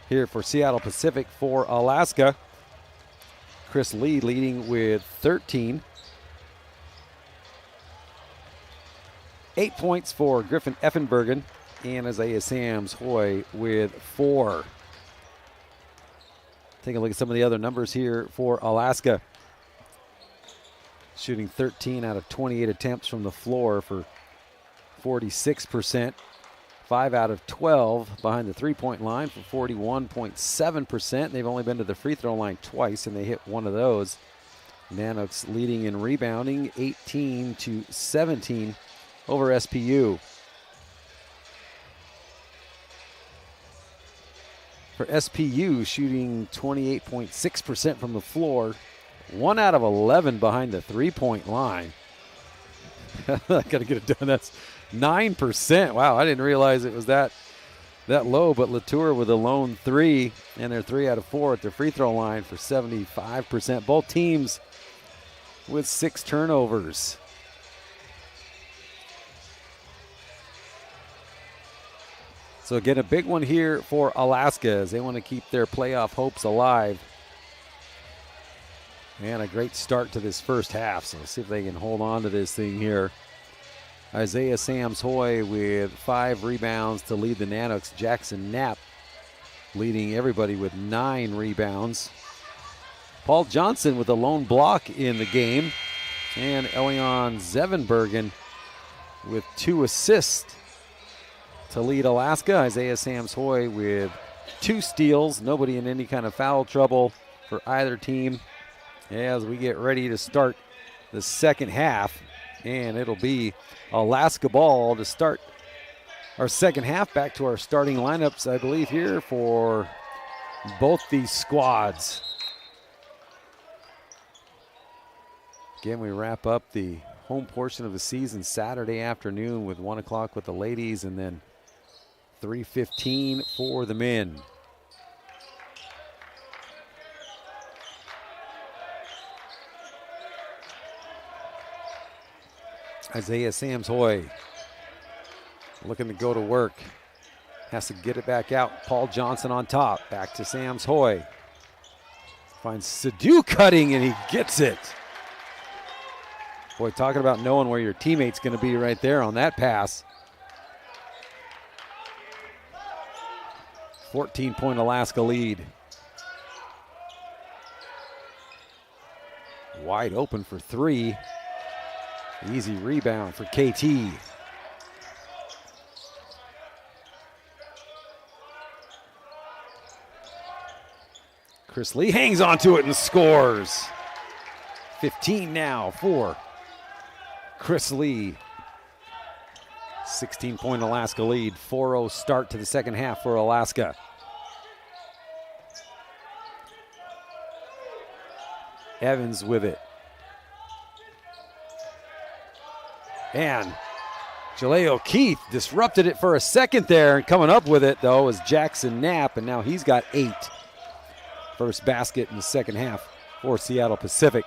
here for Seattle Pacific. For Alaska, Chris Lee leading with 13. 8 points for Griffin Effenbergen and Isaiah Sams Hoy with 4. Take a look at some of the other numbers here for Alaska. Shooting 13 out of 28 attempts from the floor for 46%. 5 out of 12 behind the three-point line for 41.7%. They've only been to the free throw line twice, and they hit one of those. Nanoks leading in rebounding, 18-17 over SPU. For SPU, shooting 28.6% from the floor. 1 out of 11 behind the three-point line. I got to get it done. That's 9%. Wow, I didn't realize it was that low. But Latour with a lone 3, and they're 3 out of 4 at the free throw line for 75%. Both teams with 6 turnovers. So again, a big one here for Alaska as they want to keep their playoff hopes alive. And a great start to this first half. So let's see if they can hold on to this thing here. Isaiah Sams Hoy with 5 rebounds to lead the Nanoks. Jackson Knapp leading everybody with 9 rebounds. Paul Johnson with a lone block in the game. And Elion Zevenbergen with 2 assists to lead Alaska. Isaiah Sams Hoy with 2 steals. Nobody in any kind of foul trouble for either team as we get ready to start the second half. And it'll be Alaska ball to start our second half. Back to our starting lineups, I believe, here for both these squads. Again, we wrap up the home portion of the season Saturday afternoon with 1 o'clock with the ladies and then 3:15 for the men. Isaiah Sams Hoy looking to go to work. Has to get it back out. Paul Johnson on top. Back to Sams Hoy. Finds Sadu cutting, and he gets it. Boy, talking about knowing where your teammate's going to be right there on that pass. 14-point Alaska lead. Wide open for 3. Easy rebound for KT. Chris Lee hangs onto it and scores. 15 now for Chris Lee. 16-point Alaska lead. 4-0 start to the second half for Alaska. Evans with it. And Jaleo Keith disrupted it for a second there, and coming up with it, though, is Jackson Knapp, and now he's got 8. First basket in the second half for Seattle Pacific.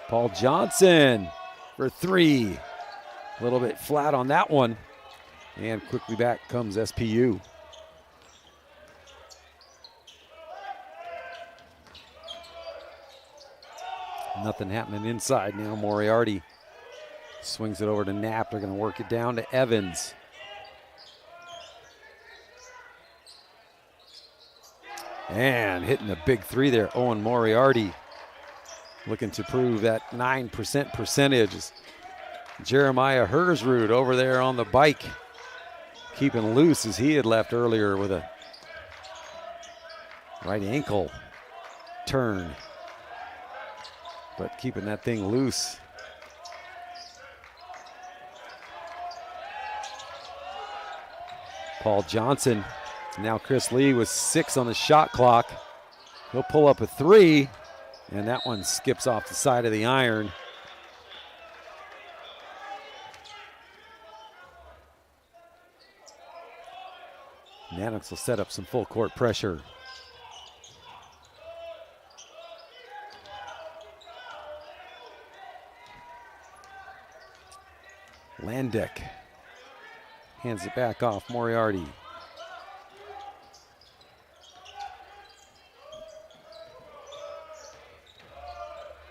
Paul Johnson for 3. A little bit flat on that one. And quickly back comes SPU. Nothing happening inside now. Moriarty swings it over to Knapp. They're going to work it down to Evans. And hitting a big three there, Owen Moriarty. Looking to prove that 9% percentage. Jeremiah Hersrud over there on the bike, keeping loose as he had left earlier with a right ankle turn, but keeping that thing loose. Paul Johnson, now Chris Lee with 6 on the shot clock. He'll pull up a 3, and that one skips off the side of the iron. Nanox will set up some full court pressure. Landek hands it back off, Moriarty.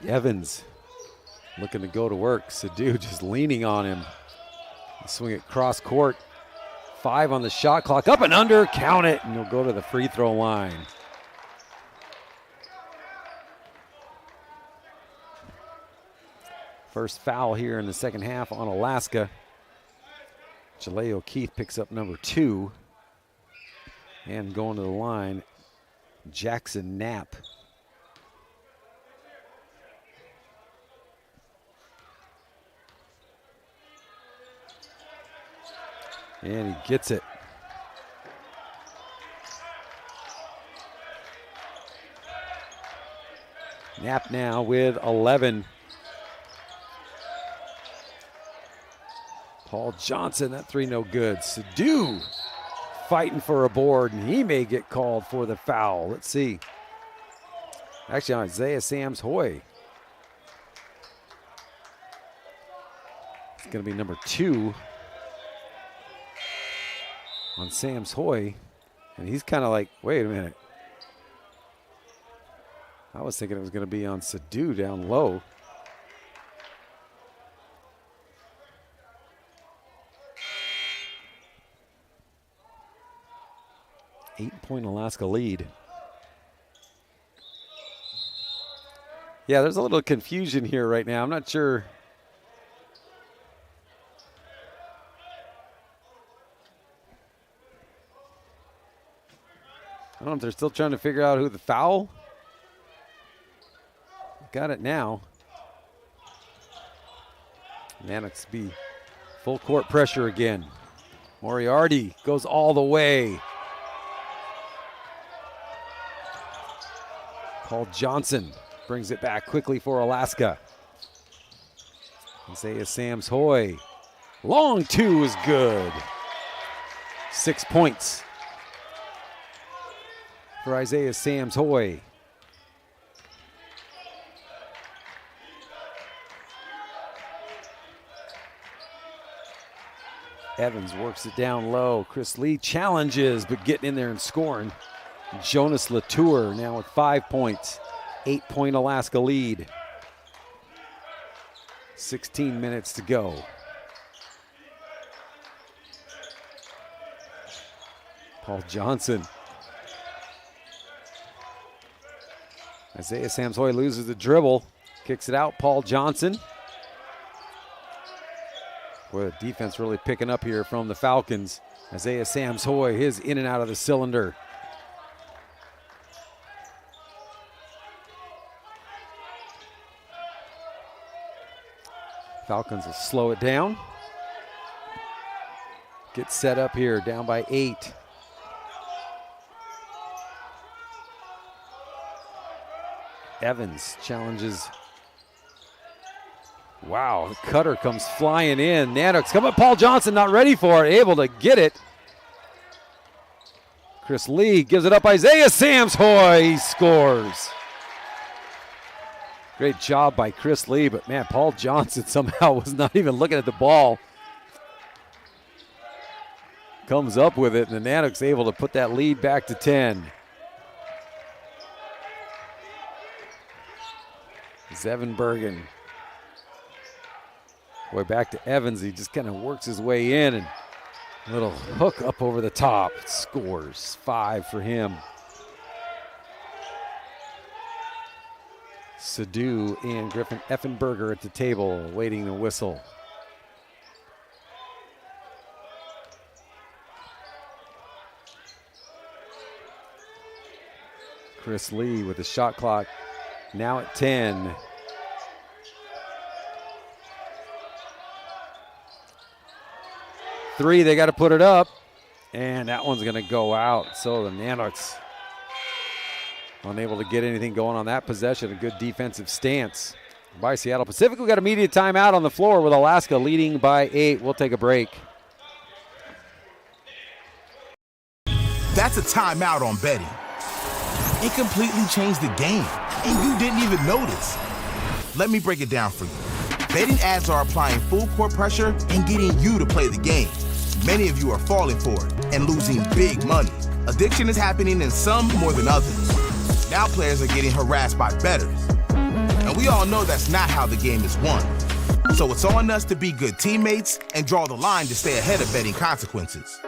Evans looking to go to work. Sadu just leaning on him. Swing it cross court. 5 on the shot clock. Up and under. Count it. And he'll go to the free throw line. First foul here in the second half on Alaska. Jaleo Keith picks up number 2. And going to the line, Jackson Knapp. And he gets it. Knapp now with 11. Paul Johnson, that 3 no good. Sadu fighting for a board, and he may get called for the foul. Let's see. Actually, Isaiah Sams Hoy. It's going to be number 2 on Sams Hoy. And he's kind of like, wait a minute. I was thinking it was going to be on Sadu down low. Eight-point Alaska lead. Yeah, there's a little confusion here right now. I'm not sure. I don't know if they're still trying to figure out who the foul. Got it now. Nanox be full court pressure again. Moriarty goes all the way. Paul Johnson brings it back quickly for Alaska. Isaiah Sams Hoy. Long 2 is good. 6 points for Isaiah Sams Hoy. Evans works it down low. Chris Lee challenges, but getting in there and scoring. Jonas Latour now with 5 points. 8-point Alaska lead. 16 minutes to go. Paul Johnson. Isaiah Sams Hoy loses the dribble. Kicks it out. Paul Johnson. Boy, the defense really picking up here from the Falcons. Isaiah Sams Hoy, his in and out of the cylinder. Falcons will slow it down. Get set up here, down by 8. Evans challenges. Wow, the cutter comes flying in. Nanox come up. Paul Johnson not ready for it, able to get it. Chris Lee gives it up. Isaiah Sams Hoy, he scores. Great job by Chris Lee, but man, Paul Johnson somehow was not even looking at the ball. Comes up with it, and the Nanox able to put that lead back to 10. Evan Bergen. Boy, back to Evans. He just kind of works his way in and a little hook up over the top. Scores 5 for him. Sadu and Griffin Effenberger at the table, waiting the whistle. Chris Lee with the shot clock now at 10. Three, they got to put it up, and that one's going to go out. So the Nanoks unable to get anything going on that possession. A good defensive stance by Seattle Pacific. We got immediate timeout on the floor with Alaska leading by 8. We'll take a break. That's a timeout on betting. It completely changed the game, and you didn't even notice. Let me break it down for you. Betting ads are applying full court pressure and getting you to play the game. Many of you are falling for it and losing big money. Addiction is happening in some more than others. Now players are getting harassed by bettors. And we all know that's not how the game is won. So it's on us to be good teammates and draw the line to stay ahead of betting consequences.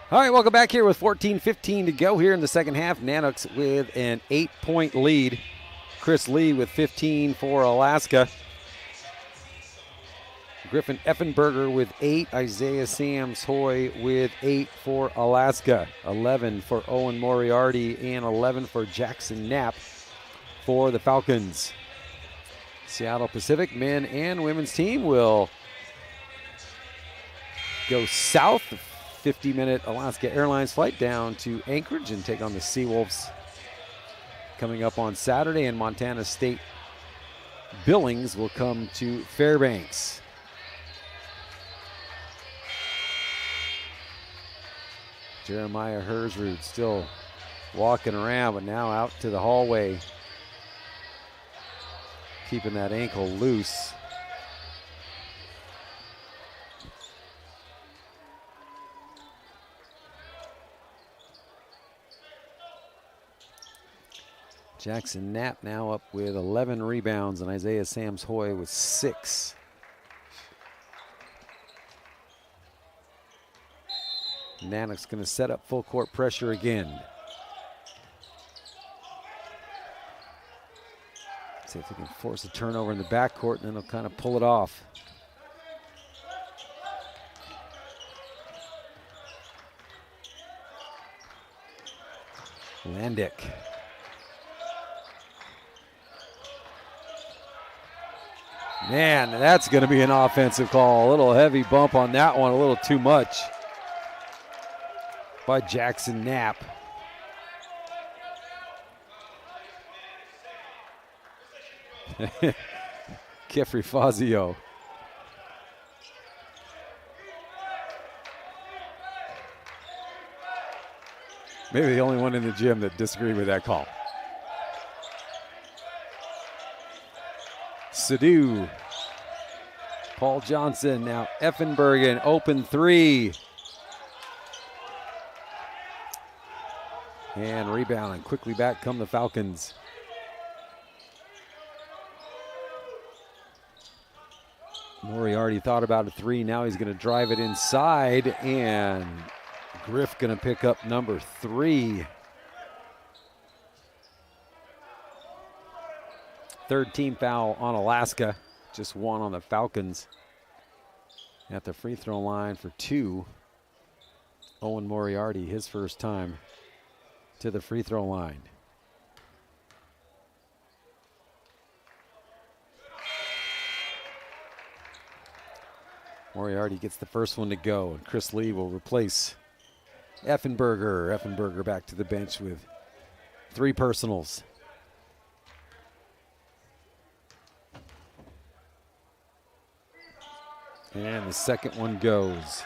All right, welcome back here with 14:15 to go here in the second half. Nanoks with an 8-point lead. Chris Lee with 15 for Alaska. Griffin Effenberger with 8. Isaiah Sams Hoy with 8 for Alaska. 11 for Owen Moriarty and 11 for Jackson Knapp for the Falcons. Seattle Pacific men and women's team will go south. 50-minute Alaska Airlines flight down to Anchorage and take on the Seawolves coming up on Saturday, and Montana State Billings will come to Fairbanks. Jeremiah Hersrud still walking around, but now out to the hallway, keeping that ankle loose. Jackson Knapp now up with 11 rebounds, and Isaiah Sams Hoy with 6. Nanok's going to set up full court pressure again. See if they can force a turnover in the backcourt, and then they'll kind of pull it off. Landick. Man, that's going to be an offensive call. A little heavy bump on that one, a little too much by Jackson Knapp. Kefri Fazio. Maybe the only one in the gym that disagreed with that call. Sadu. Paul Johnson, now Effenbergen, open 3. And rebound, and quickly back come the Falcons. Moriarty thought about a 3, now he's going to drive it inside, and Griff going to pick up number 3. Third team foul on Alaska, just 1 on the Falcons. At the free throw line for 2, Owen Moriarty, his first time to the free throw line. Moriarty gets the first one to go, and Chris Lee will replace Effenberger. Effenberger back to the bench with 3 personals. And the second one goes.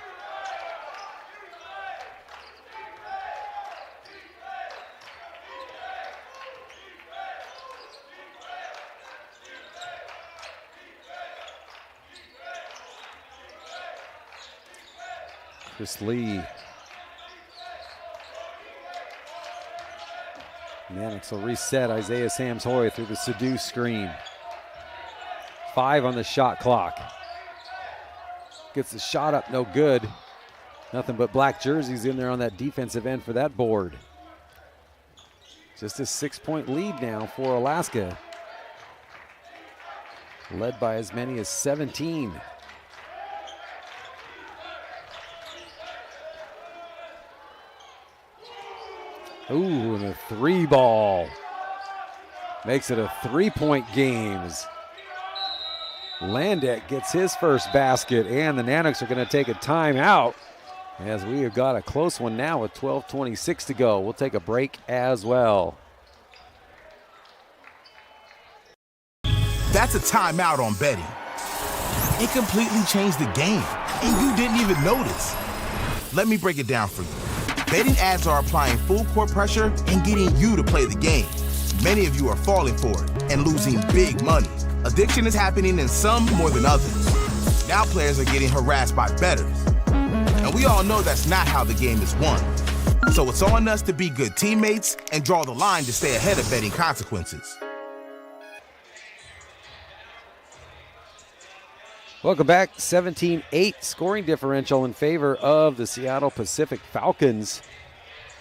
Chris Lee Mannix will reset Isaiah Sams-Hoy through the seduce screen. 5 on the shot clock. Gets the shot up, no good. Nothing but black jerseys in there on that defensive end for that board. Just a 6-point lead now for Alaska. Led by as many as 17. Ooh, and a 3 ball. Makes it a 3-point game. Landek gets his first basket, and the Nanoks are going to take a timeout as we have got a close one now with 12:26 to go. We'll take a break as well. That's a timeout on betting. It completely changed the game, and you didn't even notice. Let me break it down for you. Betting ads are applying full court pressure and getting you to play the game. Many of you are falling for it and losing big money. Addiction is happening in some more than others. Now players are getting harassed by bettors. And we all know that's not how the game is won. So it's on us to be good teammates and draw the line to stay ahead of betting consequences. Welcome back. 17-8 scoring differential in favor of the Seattle Pacific Falcons.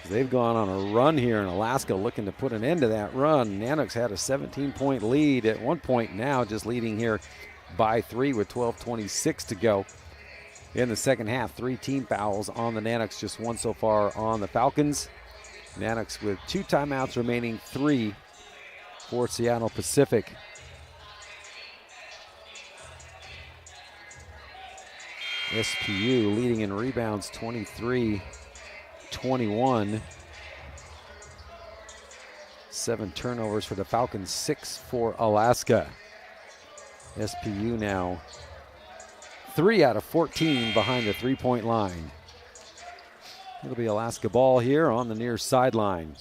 They've gone on a run here in Alaska, looking to put an end to that run. Nanoks had a 17-point lead at one point, now just leading here by 3 with 12:26 to go. In the second half, 3 team fouls on the Nanoks, just 1 so far on the Falcons. Nanoks with 2 timeouts remaining, 3 for Seattle Pacific. SPU leading in rebounds 23-21. 7 turnovers for the Falcons, 6 for Alaska. SPU now 3 out of 14 behind the 3-point line. It'll be Alaska ball here on the near sideline.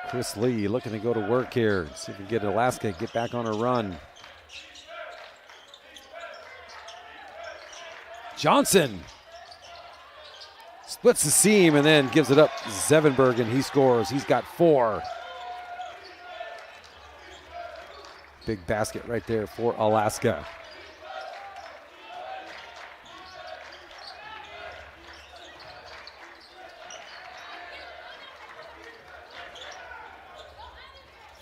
Chris Lee looking to go to work here. See if we can get Alaska, get back on a run. Johnson splits the seam and then gives it up to Zevenberg, and he scores. He's got 4. Big basket right there for Alaska.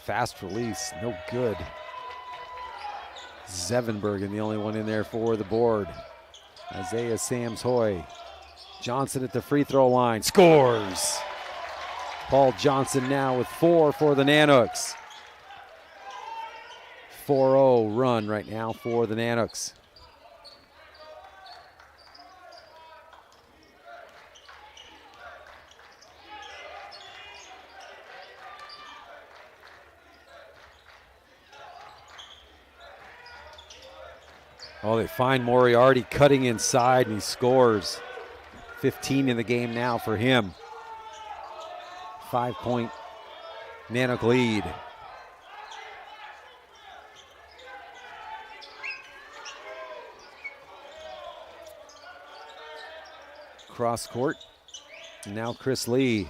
Fast release, no good. Zevenbergen, the only one in there for the board. Isaiah Sams-Hoy. Johnson at the free throw line, scores. Paul Johnson now with 4 for the Nanoks. 4-0 run right now for the Nanoks. Oh, they find Moriarty cutting inside, and he scores. 15 in the game now for him. 5-point Nanook lead. Cross court. And now Chris Lee.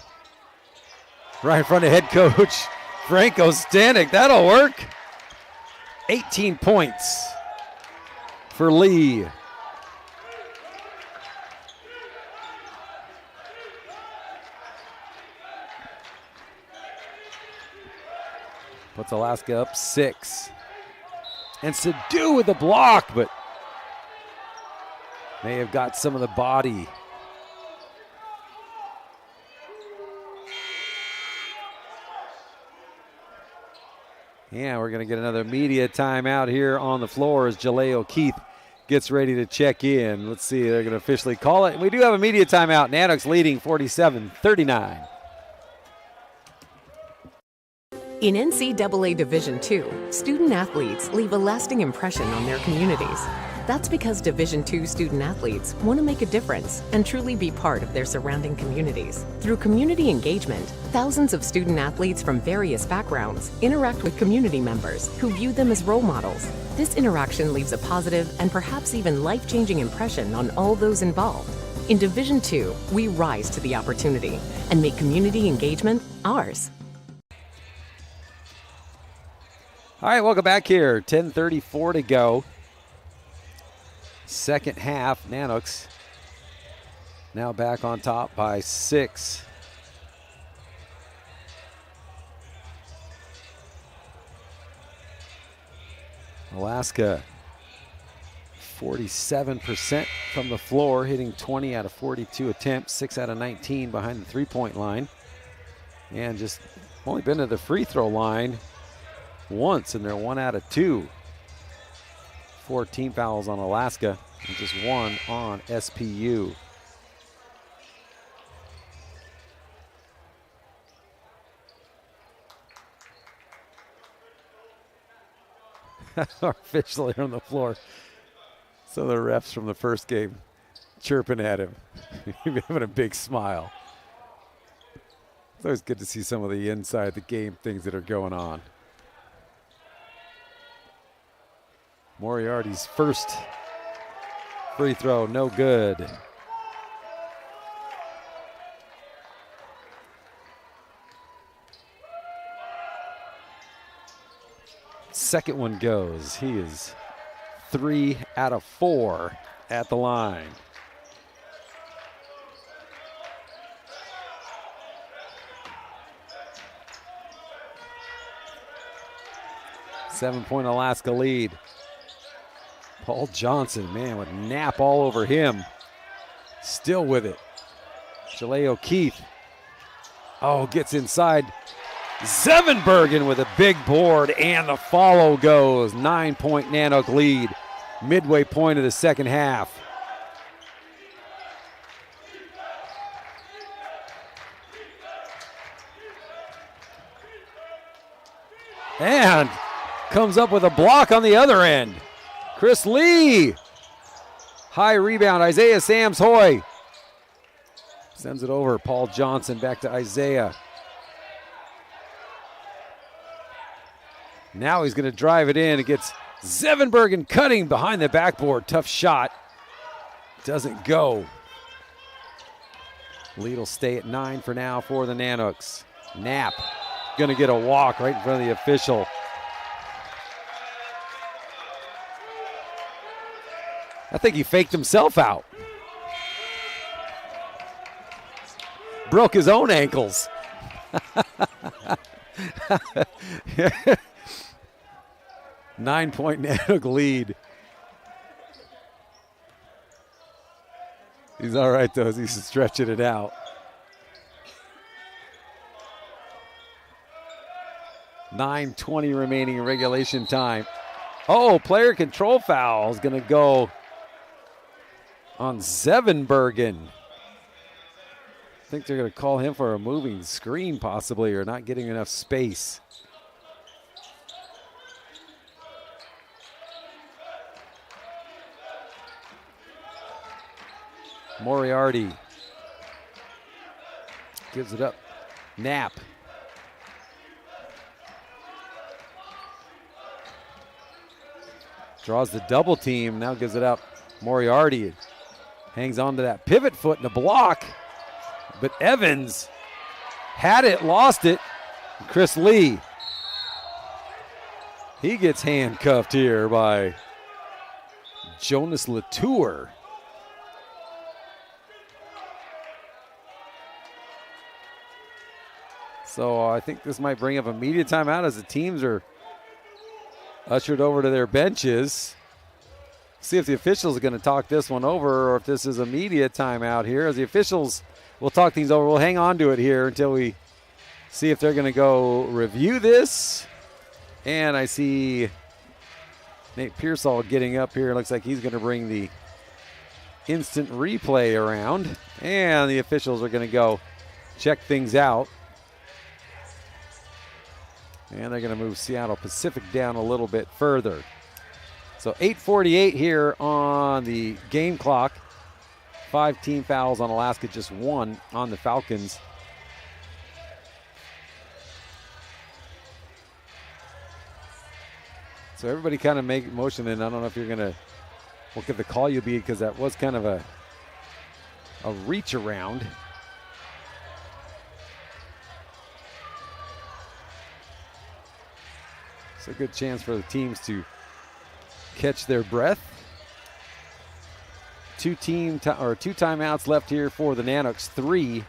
Right in front of head coach Franco Stanek. That'll work. 18 points for Lee. Puts Alaska up 6. And Sadu with the block, but may have got some of the body. Yeah, we're going to get another media timeout here on the floor as Jaleo Keith gets ready to check in. Let's see, they're going to officially call it. We do have a media timeout. Nanoks leading 47-39. In NCAA Division II, student athletes leave a lasting impression on their communities. That's because Division II student athletes want to make a difference and truly be part of their surrounding communities. Through community engagement, thousands of student athletes from various backgrounds interact with community members who view them as role models. This interaction leaves a positive and perhaps even life-changing impression on all those involved. In Division II, we rise to the opportunity and make community engagement ours. All right, welcome back here. 10:34 to go. Second half, Nanoks now back on top by 6. Alaska 47% from the floor, hitting 20 out of 42 attempts, 6 out of 19 behind the three-point line. And just only been to the free throw line once, and they're 1 out of 2. 4 team fouls on Alaska and just 1 on SPU. Officially on the floor. So the refs from the first game chirping at him, having a big smile. It's always good to see some of the inside the game things that are going on. Moriarty's first free throw, no good. Second one goes. He is 3 out of 4 at the line. Seven-point Alaska lead. Paul Johnson, man, with Knapp all over him. Still with it. Jalea O'Keefe. Oh, gets inside. Zevenbergen with a big board, and the follow goes. 9-point Nanook lead. Midway point of the second half. And comes up with a block on the other end. Chris Lee. High rebound, Isaiah Sams-Hoy. Sends it over, Paul Johnson back to Isaiah. Now he's going to drive it in. It gets Zevenbergen cutting behind the backboard. Tough shot. Doesn't go. Lead will stay at 9 for now for the Nanooks. Knapp going to get a walk right in front of the official. I think he faked himself out. Broke his own ankles. 9-point Nanook lead. He's all right, though, as he's stretching it out. 9:20 remaining in regulation time. Oh, player control foul is going to go on Zevenbergen. I think they're going to call him for a moving screen possibly, or not getting enough space. Moriarty gives it up. Knapp. Draws the double team, now gives it up. Moriarty hangs on to that pivot foot in the block, but Evans had it, lost it. Chris Lee, he gets handcuffed here by Jonas Latour. So I think this might bring up a media timeout as the teams are ushered over to their benches. See if the officials are going to talk this one over or if this is a media timeout here. As the officials will talk things over, we'll hang on to it here until we see if they're going to go review this. And I see Nate Pearsall getting up here. Looks like he's going to bring the instant replay around. And the officials are going to go check things out. And they're going to move Seattle Pacific down a little bit further. So 8:48 here on the game clock. 5 team fouls on Alaska, just 1 on the Falcons. So everybody kind of make motion, and I don't know if you're going to, what could the call you be, because that was kind of a reach around. It's a good chance for the teams to catch their breath. Two timeouts left here for the Nanoks, 3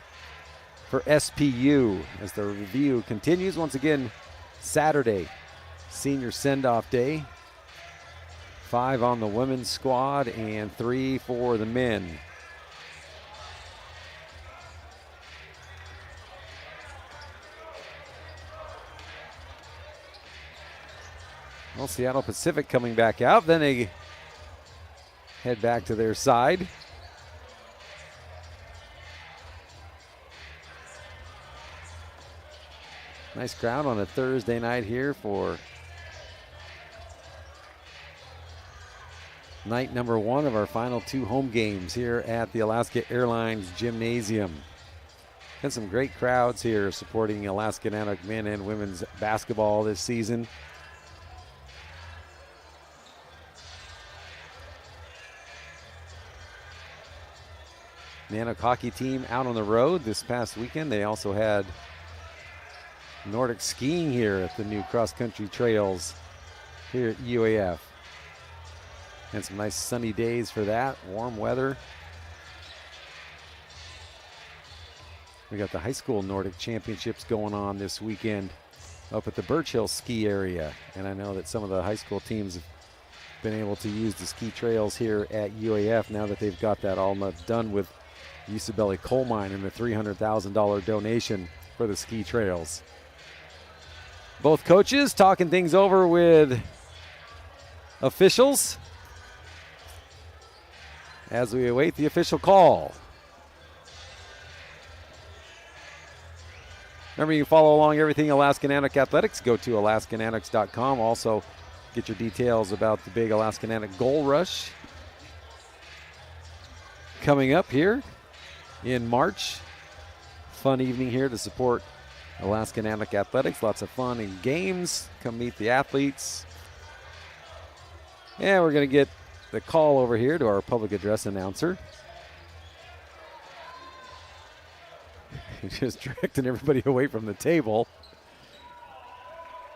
for SPU as the review continues. Once again, Saturday, senior send-off day. 5 on the women's squad and 3 for the men. Well, Seattle Pacific coming back out. Then they head back to their side. Nice crowd on a Thursday night here for night number 1 of our final 2 home games here at the Alaska Airlines Gymnasium. And some great crowds here supporting Alaska Nanook men and women's basketball this season. Nanook hockey team out on the road this past weekend. They also had Nordic skiing here at the new cross-country trails here at UAF. And some nice sunny days for that, warm weather. We got the high school Nordic championships going on this weekend up at the Birch Hill ski area. And I know that some of the high school teams have been able to use the ski trails here at UAF now that they've got that all done with Usabelli Coal Mine and the $300,000 donation for the ski trails. Both coaches talking things over with officials as we await the official call. Remember, you can follow along everything Alaska Nanook Athletics. Go to AlaskanAnooks.com. Also, get your details about the big Alaska Nanook Goal Rush coming up here in March. Fun evening here to support Alaska Nanook Athletics. Lots of fun and games. Come meet the athletes. And we're going to get the call over here to our public address announcer. Just directing everybody away from the table.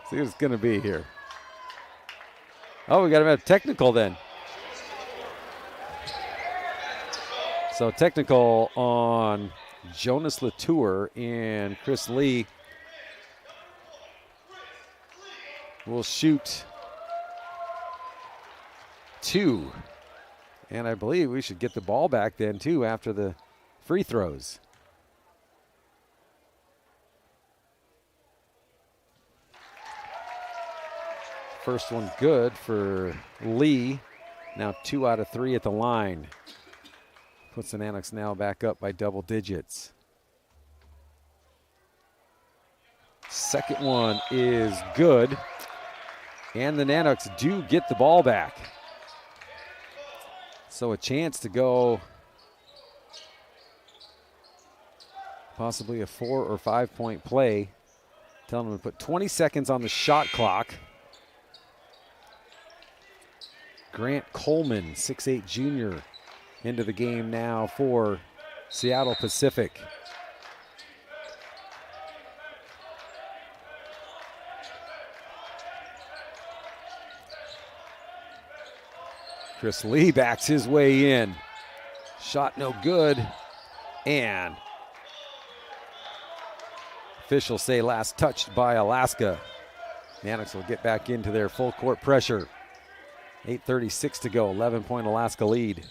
See what's going to be here. Oh, we got to have technical then. So technical on Jonas Latour, and Chris Lee will shoot 2. And I believe we should get the ball back then too after the free throws. First one good for Lee. Now 2 out of 3 at the line. Puts the Nanooks now back up by double digits. Second one is good. And the Nanooks do get the ball back. So a chance to go possibly a 4 or 5 point play. Telling them to put 20 seconds on the shot clock. Grant Coleman, 6'8" junior, into the game now for Seattle Pacific. Chris Lee backs his way in. Shot no good. And officials say last touched by Alaska. Nanooks will get back into their full court pressure. 8:36 to go, 11-point Alaska lead.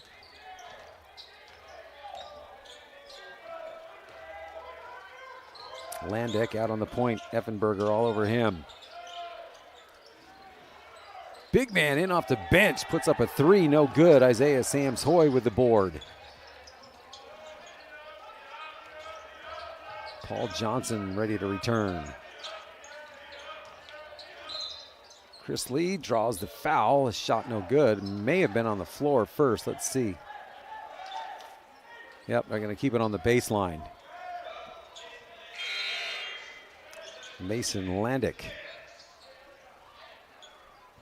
Landek out on the point, Effenberger all over him. Big man in off the bench, puts up a 3, no good. Isaiah Sams-Hoy with the board. Paul Johnson ready to return. Chris Lee draws the foul. A shot no good. May have been on the floor first. Let's see. Yep, they're going to keep it on the baseline. Mason Landick.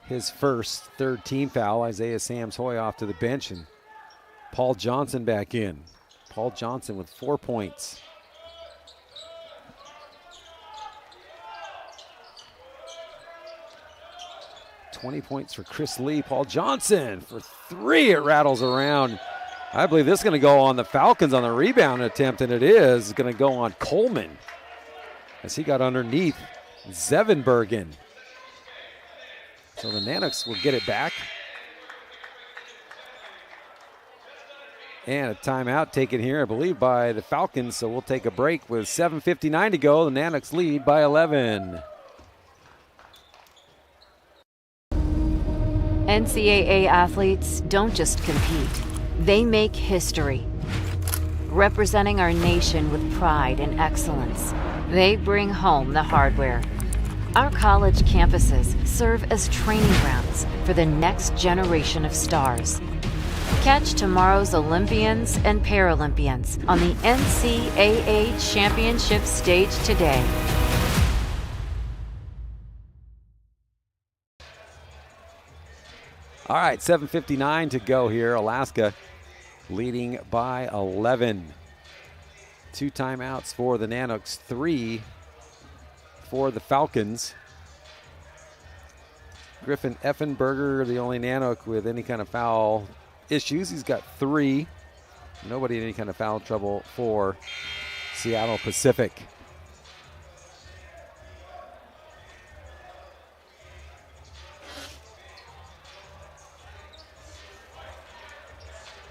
His first, third team foul. Isaiah Sams-Hoy off to the bench, and Paul Johnson back in. Paul Johnson with 4 points. .20 points for Chris Lee. Paul Johnson for 3. It rattles around. I believe this is going to go on the Falcons on the rebound attempt, and it is. It's going to go on Coleman as he got underneath Zevenbergen. So the Nanoks will get it back. And a timeout taken here, I believe, by the Falcons. So we'll take a break with 7:59 to go. The Nanoks lead by 11. NCAA athletes don't just compete, they make history. Representing our nation with pride and excellence, they bring home the hardware. Our college campuses serve as training grounds for the next generation of stars. Catch tomorrow's Olympians and Paralympians on the NCAA Championship stage today. All right, 7:59 to go here. Alaska leading by 11. 2 timeouts for the Nanoks, 3 for the Falcons. Griffin Effenberger, the only Nanok with any kind of foul issues. He's got 3. Nobody in any kind of foul trouble for Seattle Pacific.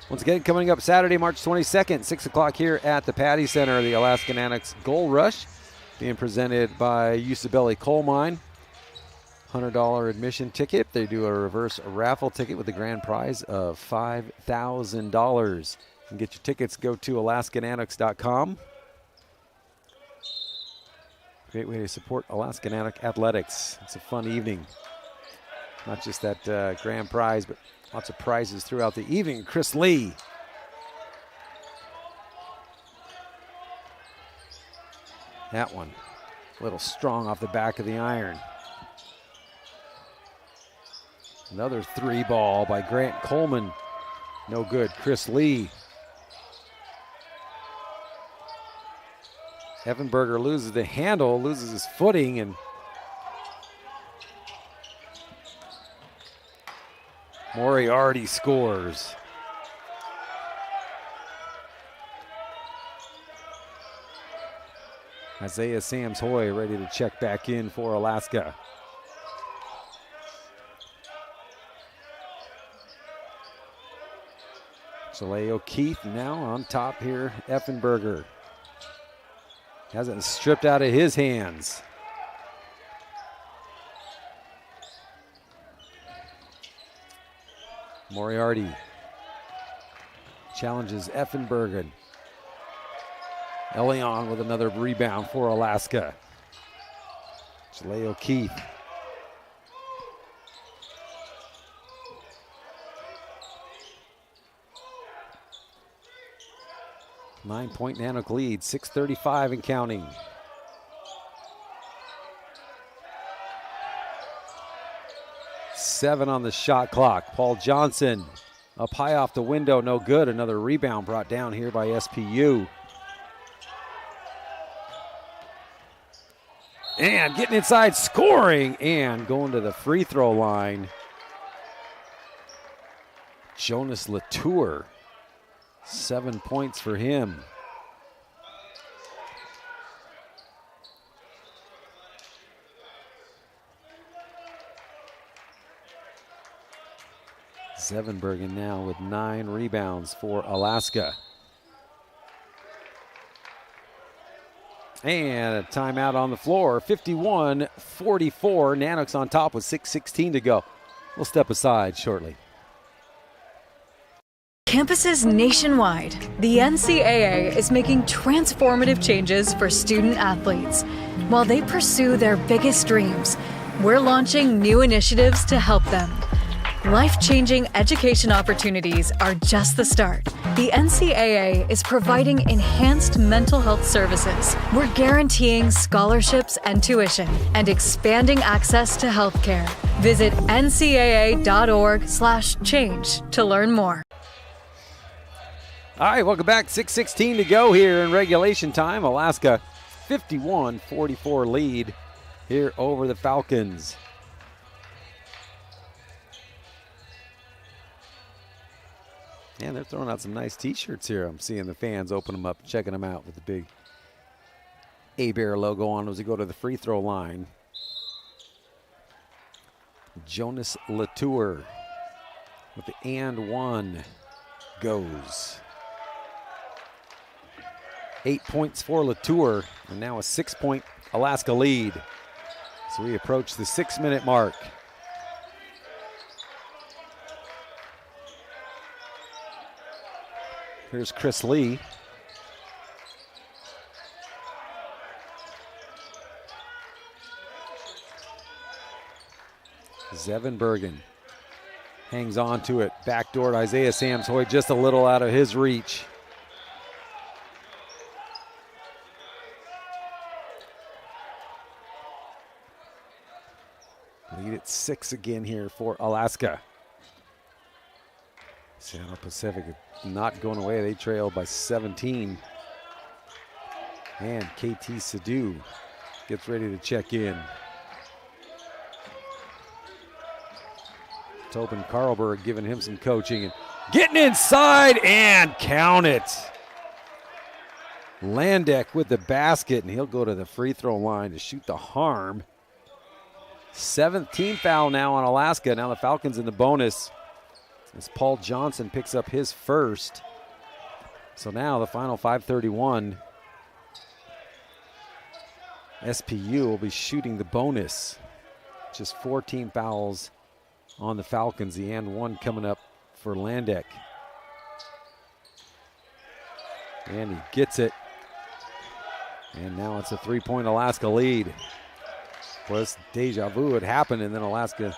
Once again, coming up Saturday, March 22nd, 6 o'clock here at the Patty Center, the Alaska Nanoks Gold Rush being presented by Usabelli Coal Mine. $100 admission ticket. They do a reverse raffle ticket with a grand prize of $5,000. You can get your tickets, go to AlaskanAnnoks.com. Great way to support Alaska Nanok Athletics. It's a fun evening. Not just that grand prize, but lots of prizes throughout the evening. Chris Lee. That one, a little strong off the back of the iron. Another 3 ball by Grant Coleman. No good. Chris Lee. Effenberger loses the handle, loses his footing, and Moriarty scores. Isaiah Sams-Hoy ready to check back in for Alaska. Soleil O'Keefe now on top here. Effenberger hasn't stripped out of his hands. Moriarty challenges Effenberger. Elion with another rebound for Alaska. Soleil O'Keefe. Nine-point Nanook lead, 6:35 and counting. Seven on the shot clock. Paul Johnson up high off the window, no good. Another rebound brought down here by SPU. And getting inside, scoring, and going to the free throw line. Jonas Latour, 7 points for him. Zevenbergen now with 9 rebounds for Alaska. And a timeout on the floor, 51-44. Nanoks on top with 6:16 to go. We'll step aside shortly. Campuses nationwide, the NCAA is making transformative changes for student athletes. While they pursue their biggest dreams, we're launching new initiatives to help them. Life-changing education opportunities are just the start. The NCAA is providing enhanced mental health services. We're guaranteeing scholarships and tuition and expanding access to healthcare. Visit ncaa.org/change to learn more. All right, welcome back. 6:16 to go here in regulation time. Alaska 51-44 lead here over the Falcons. And they're throwing out some nice t-shirts here. I'm seeing the fans open them up, checking them out with the big A-Bear logo on as we go to the free throw line. Jonas Latour with the and one goes. 8 points for Latour, and now a 6-point Alaska lead. So we approach the 6-minute mark. Here's Chris Lee. Zevin Bergen hangs on to it. Backdoor to Isaiah Samsoy, just a little out of his reach. Lead at 6 again here for Alaska. Seattle Pacific not going away. They trail by 17. And KT Sadu gets ready to check in. Tobin Karlberg giving him some coaching and getting inside and count it. Landek with the basket, and he'll go to the free throw line to shoot the harm. 7th team foul now on Alaska. Now the Falcons in the bonus as Paul Johnson picks up his first. So now the final 5:31. SPU will be shooting the bonus. Just 4 team fouls on the Falcons. The and one coming up for Landek. And he gets it. And now it's a 3-point Alaska lead. Plus deja vu had happened, and then Alaska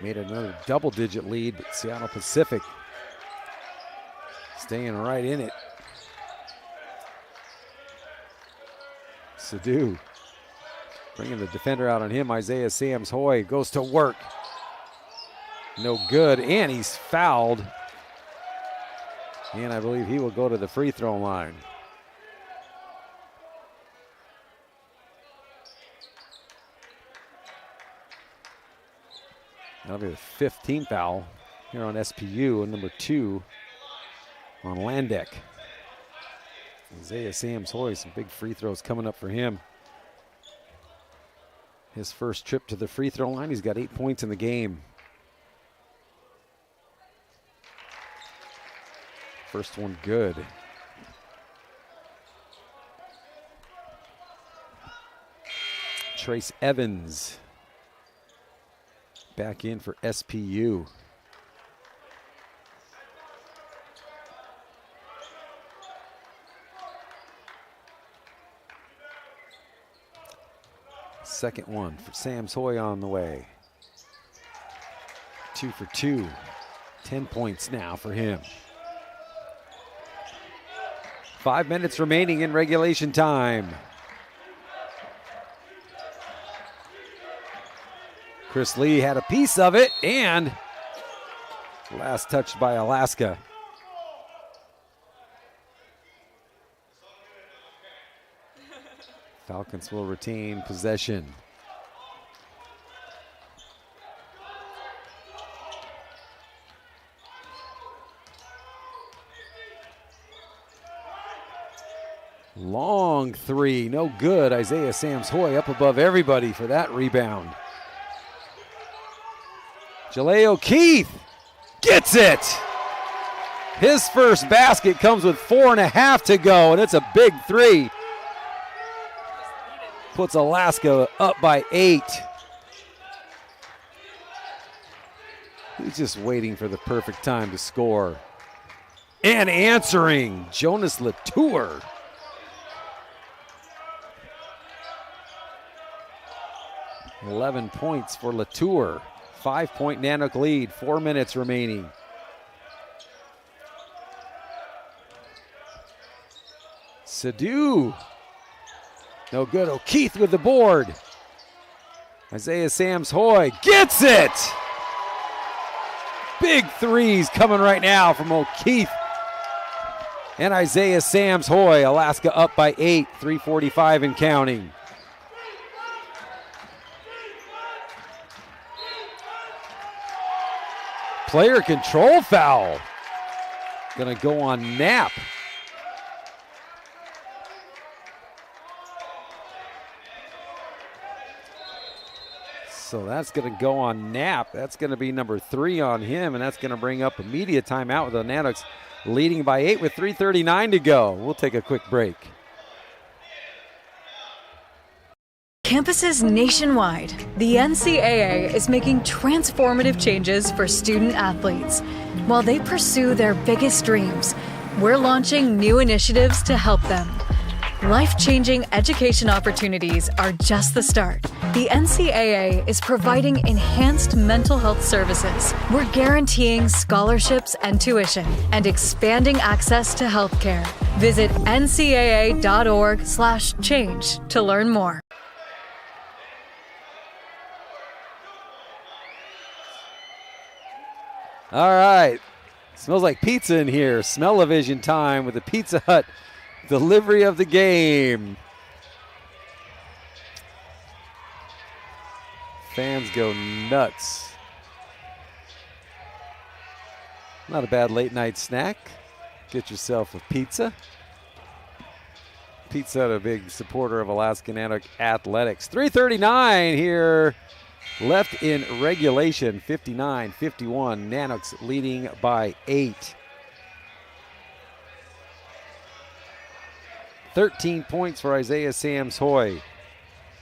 made another double-digit lead, but Seattle Pacific staying right in it. Sadu bringing the defender out on him. Isaiah Samsoy goes to work. No good, and he's fouled. And I believe he will go to the free throw line. That'll be the 5th team foul here on SPU, and number 2 on Landek. Isaiah Samsoy, some big free throws coming up for him. His first trip to the free throw line, he's got 8 points in the game. First one good. Trace Evans back in for SPU. Second one for Samsoy on the way. 2 for 2. 10 points now for him. 5 minutes remaining in regulation time. Chris Lee had a piece of it, and last touch by Alaska. Falcons will retain possession. Long three, no good. Isaiah Samsoy up above everybody for that rebound. Jaleo Keith gets it. His first basket comes with 4.5 to go, and it's a big three. Puts Alaska up by 8. He's just waiting for the perfect time to score. And answering, Jonas Latour. 11 points for Latour. 5-point Nanook lead, 4 minutes remaining. Sadu. No good. O'Keefe with the board. Isaiah Sams-Hoy gets it! Big threes coming right now from O'Keefe and Isaiah Sams-Hoy. Alaska up by 8, 3:45 and counting. Player control foul. Gonna go on Knapp. So that's going to go on Knapp. That's going to be number 3 on him, and that's going to bring up a media timeout with the Nanooks leading by 8 with 3:39 to go. We'll take a quick break. Campuses nationwide, the NCAA is making transformative changes for student athletes. While they pursue their biggest dreams, we're launching new initiatives to help them. Life-changing education opportunities are just the start. The NCAA is providing enhanced mental health services. We're guaranteeing scholarships and tuition and expanding access to healthcare. Visit ncaa.org/change to learn more. All right. Smells like pizza in here. Smell-o-vision time with the Pizza Hut delivery of the game. Fans go nuts. Not a bad late night snack. Get yourself a pizza. Pizza Hut, a big supporter of Alaska Nanook athletics. 3:39 here left in regulation. 59-51. Nanooks leading by 8. 13 points for Isaiah Sams-Hoy.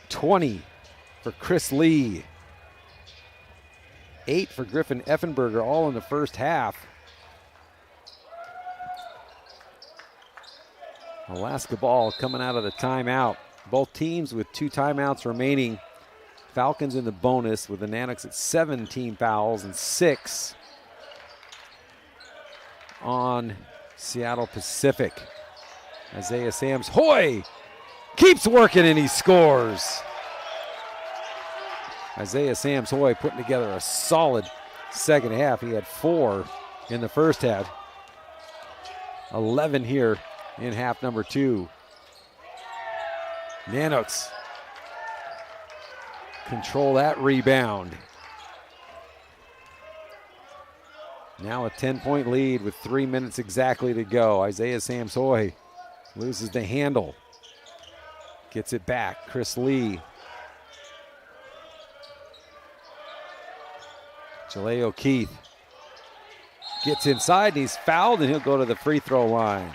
20 for Chris Lee. 8 for Griffin Effenberger, all in the first half. Alaska ball coming out of the timeout. Both teams with 2 timeouts remaining. Falcons in the bonus with the Nanooks at 17 fouls and 6 on Seattle Pacific. Isaiah Sams-Hoy keeps working and he scores. Isaiah Sams-Hoy putting together a solid second half. He had 4 in the first half. 11 here in half number 2. Nanooks control that rebound. Now a 10-point lead with 3 minutes exactly to go. Isaiah Sams-Hoy loses the handle. Gets it back. Chris Lee. Jalea O'Keefe gets inside and he's fouled and he'll go to the free throw line.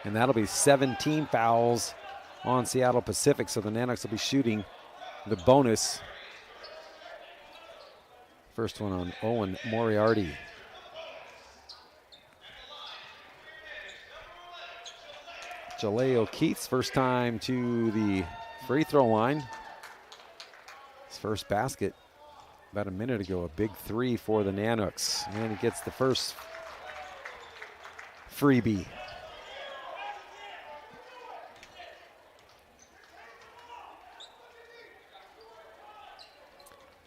And that'll be 17 fouls on Seattle Pacific. So the Nanooks will be shooting the bonus. First one on Owen Moriarty. Jalea O'Keefe's first time to the free throw line. His first basket about a minute ago, a big 3 for the Nanooks. And he gets the first freebie.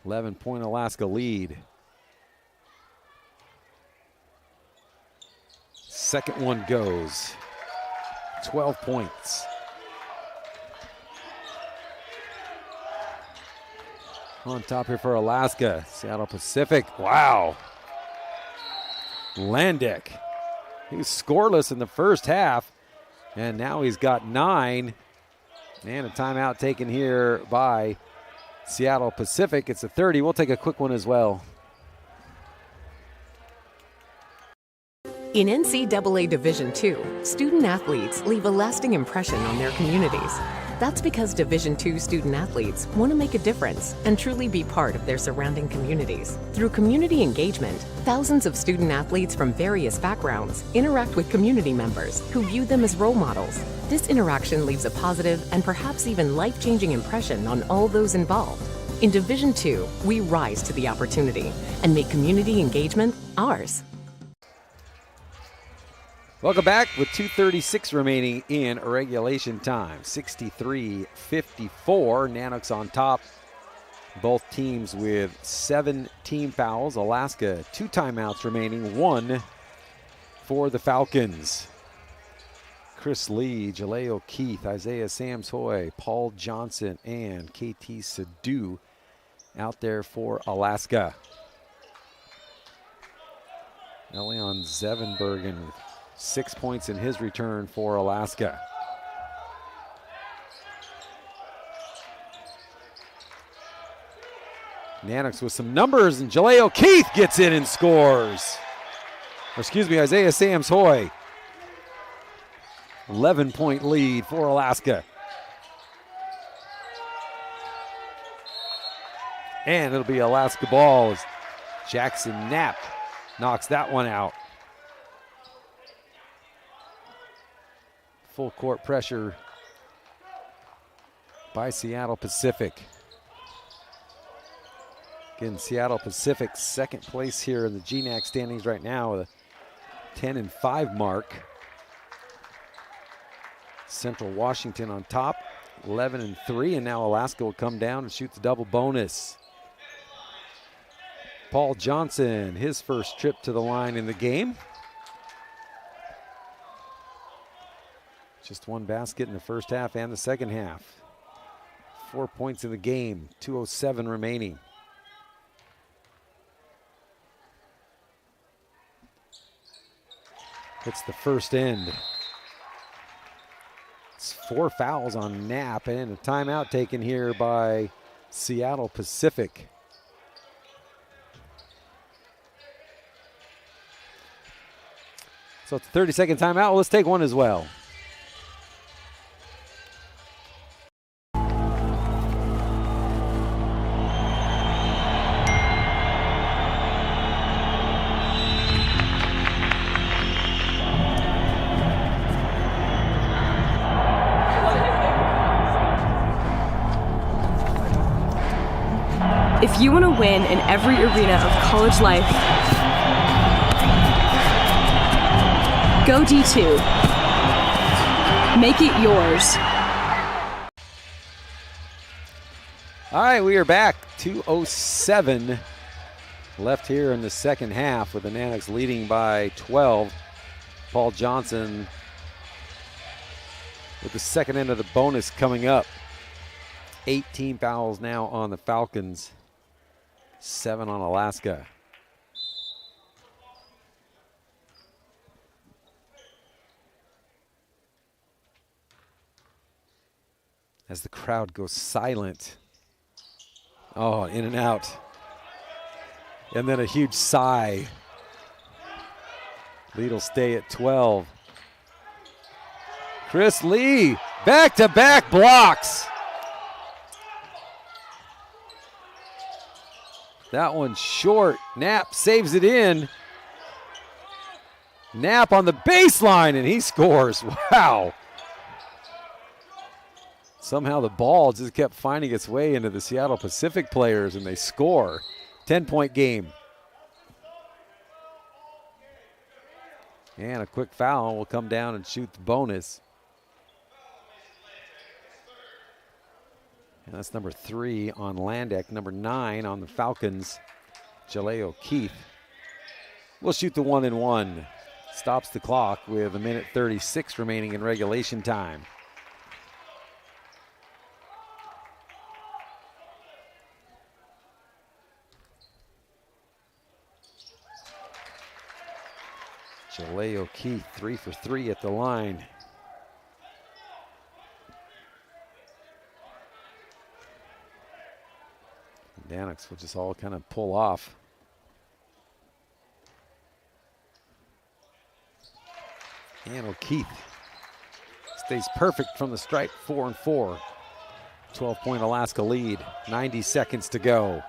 $11-point Alaska lead. Second one goes. 12 points. On top here for Alaska. Seattle Pacific. Wow. Landek. He was scoreless in the first half. And now he's got 9. And a timeout taken here by Seattle Pacific. It's a 30. We'll take a quick one as well. In NCAA Division II, student athletes leave a lasting impression on their communities. That's because Division II student athletes want to make a difference and truly be part of their surrounding communities. Through community engagement, thousands of student athletes from various backgrounds interact with community members who view them as role models. This interaction leaves a positive and perhaps even life-changing impression on all those involved. In Division II, we rise to the opportunity and make community engagement ours. Welcome back with 2:36 remaining in regulation time. 63-54. Nanook's on top. Both teams with 7 team fouls. Alaska 2 timeouts remaining, 1 for the Falcons. Chris Lee, Jaleo Keith, Isaiah Samshoy, Paul Johnson, and KT Sadu out there for Alaska. Elion Zevenbergen, 6 points in his return for Alaska. Nanook's with some numbers, and Jaleo Keith gets in and scores. Or excuse me, Isaiah Samshoy. 11-point lead for Alaska. And it'll be Alaska ball as Jackson Knapp knocks that one out. Full court pressure by Seattle Pacific. Again, Seattle Pacific second place here in the GNAC standings right now with a 10-5 mark. Central Washington on top, 11-3, and now Alaska will come down and shoot the double bonus. Paul Johnson, his first trip to the line in the game. Just 1 basket in the first half and the second half. 4 points in the game, 2:07 remaining. It's the first end. It's 4 fouls on Knapp and a timeout taken here by Seattle Pacific. So it's a 30-second timeout. Well, let's take one as well. If you want to win in every arena of college life, go D2. Make it yours. All right, we are back. 2:07 left here in the second half with the Nanooks leading by 12. Paul Johnson with the second end of the bonus coming up. 18 fouls now on the Falcons, 7 on Alaska. As the crowd goes silent. Oh, in and out. And then a huge sigh. Lead will stay at 12. Chris Lee, back-to-back blocks. That one's short. Knapp saves it in. Knapp on the baseline, and he scores. Wow. Somehow the ball just kept finding its way into the Seattle Pacific players, and they score. 10-point game. And a quick foul will come down and shoot the bonus. And that's number 3 on Landeck. Number 9 on the Falcons, Jaleo Keith. We'll shoot the 1-and-1. Stops the clock with 1:36 remaining in regulation time. Jaleo Keith, 3 for 3 at the line. Nanook's will just all kind of pull off. And O'Keefe Stays perfect from the stripe, 4-4. 12-point Alaska lead, 90 seconds to go.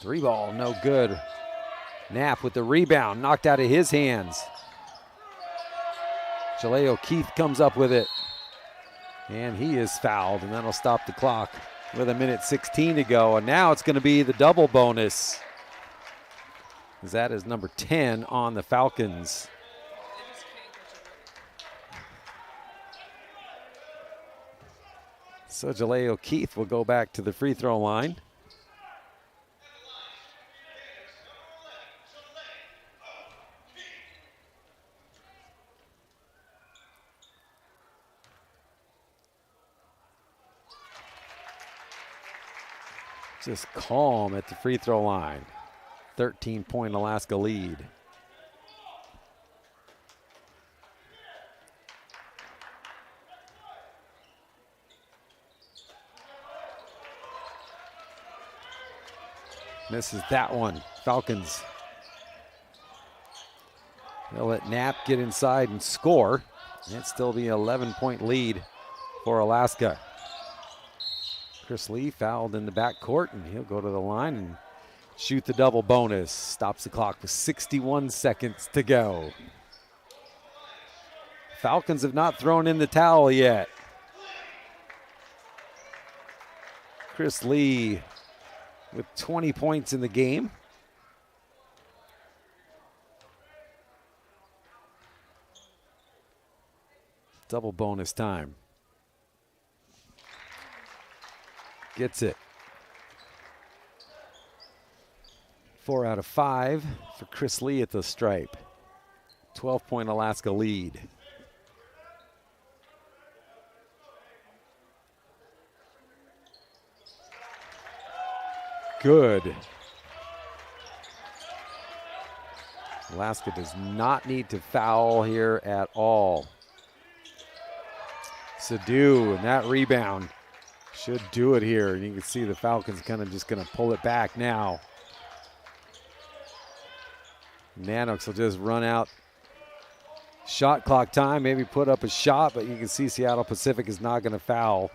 Three ball, no good. Knapp with the rebound, knocked out of his hands. Jaleo Keith comes up with it. And he is fouled, and that'll stop the clock with 1:16 to go. And now it's going to be the double bonus. That is number 10 on the Falcons. So Jaleo Keith will go back to the free throw line. Just calm at the free throw line. 13-point Alaska lead. Misses that one. Falcons. They'll let Knapp get inside and score. It's still the 11-point lead for Alaska. Chris Lee fouled in the backcourt, and he'll go to the line and shoot the double bonus. Stops the clock with 61 seconds to go. Falcons have not thrown in the towel yet. Chris Lee with 20 points in the game. Double bonus time. Gets it. 4 out of 5 for Chris Lee at the stripe. 12-point Alaska lead. Good. Alaska does not need to foul here at all. Sadu, and that rebound should do it here. And you can see the Falcons kind of just going to pull it back now. Nanox will just run out shot clock time, maybe put up a shot, but you can see Seattle Pacific is not going to foul.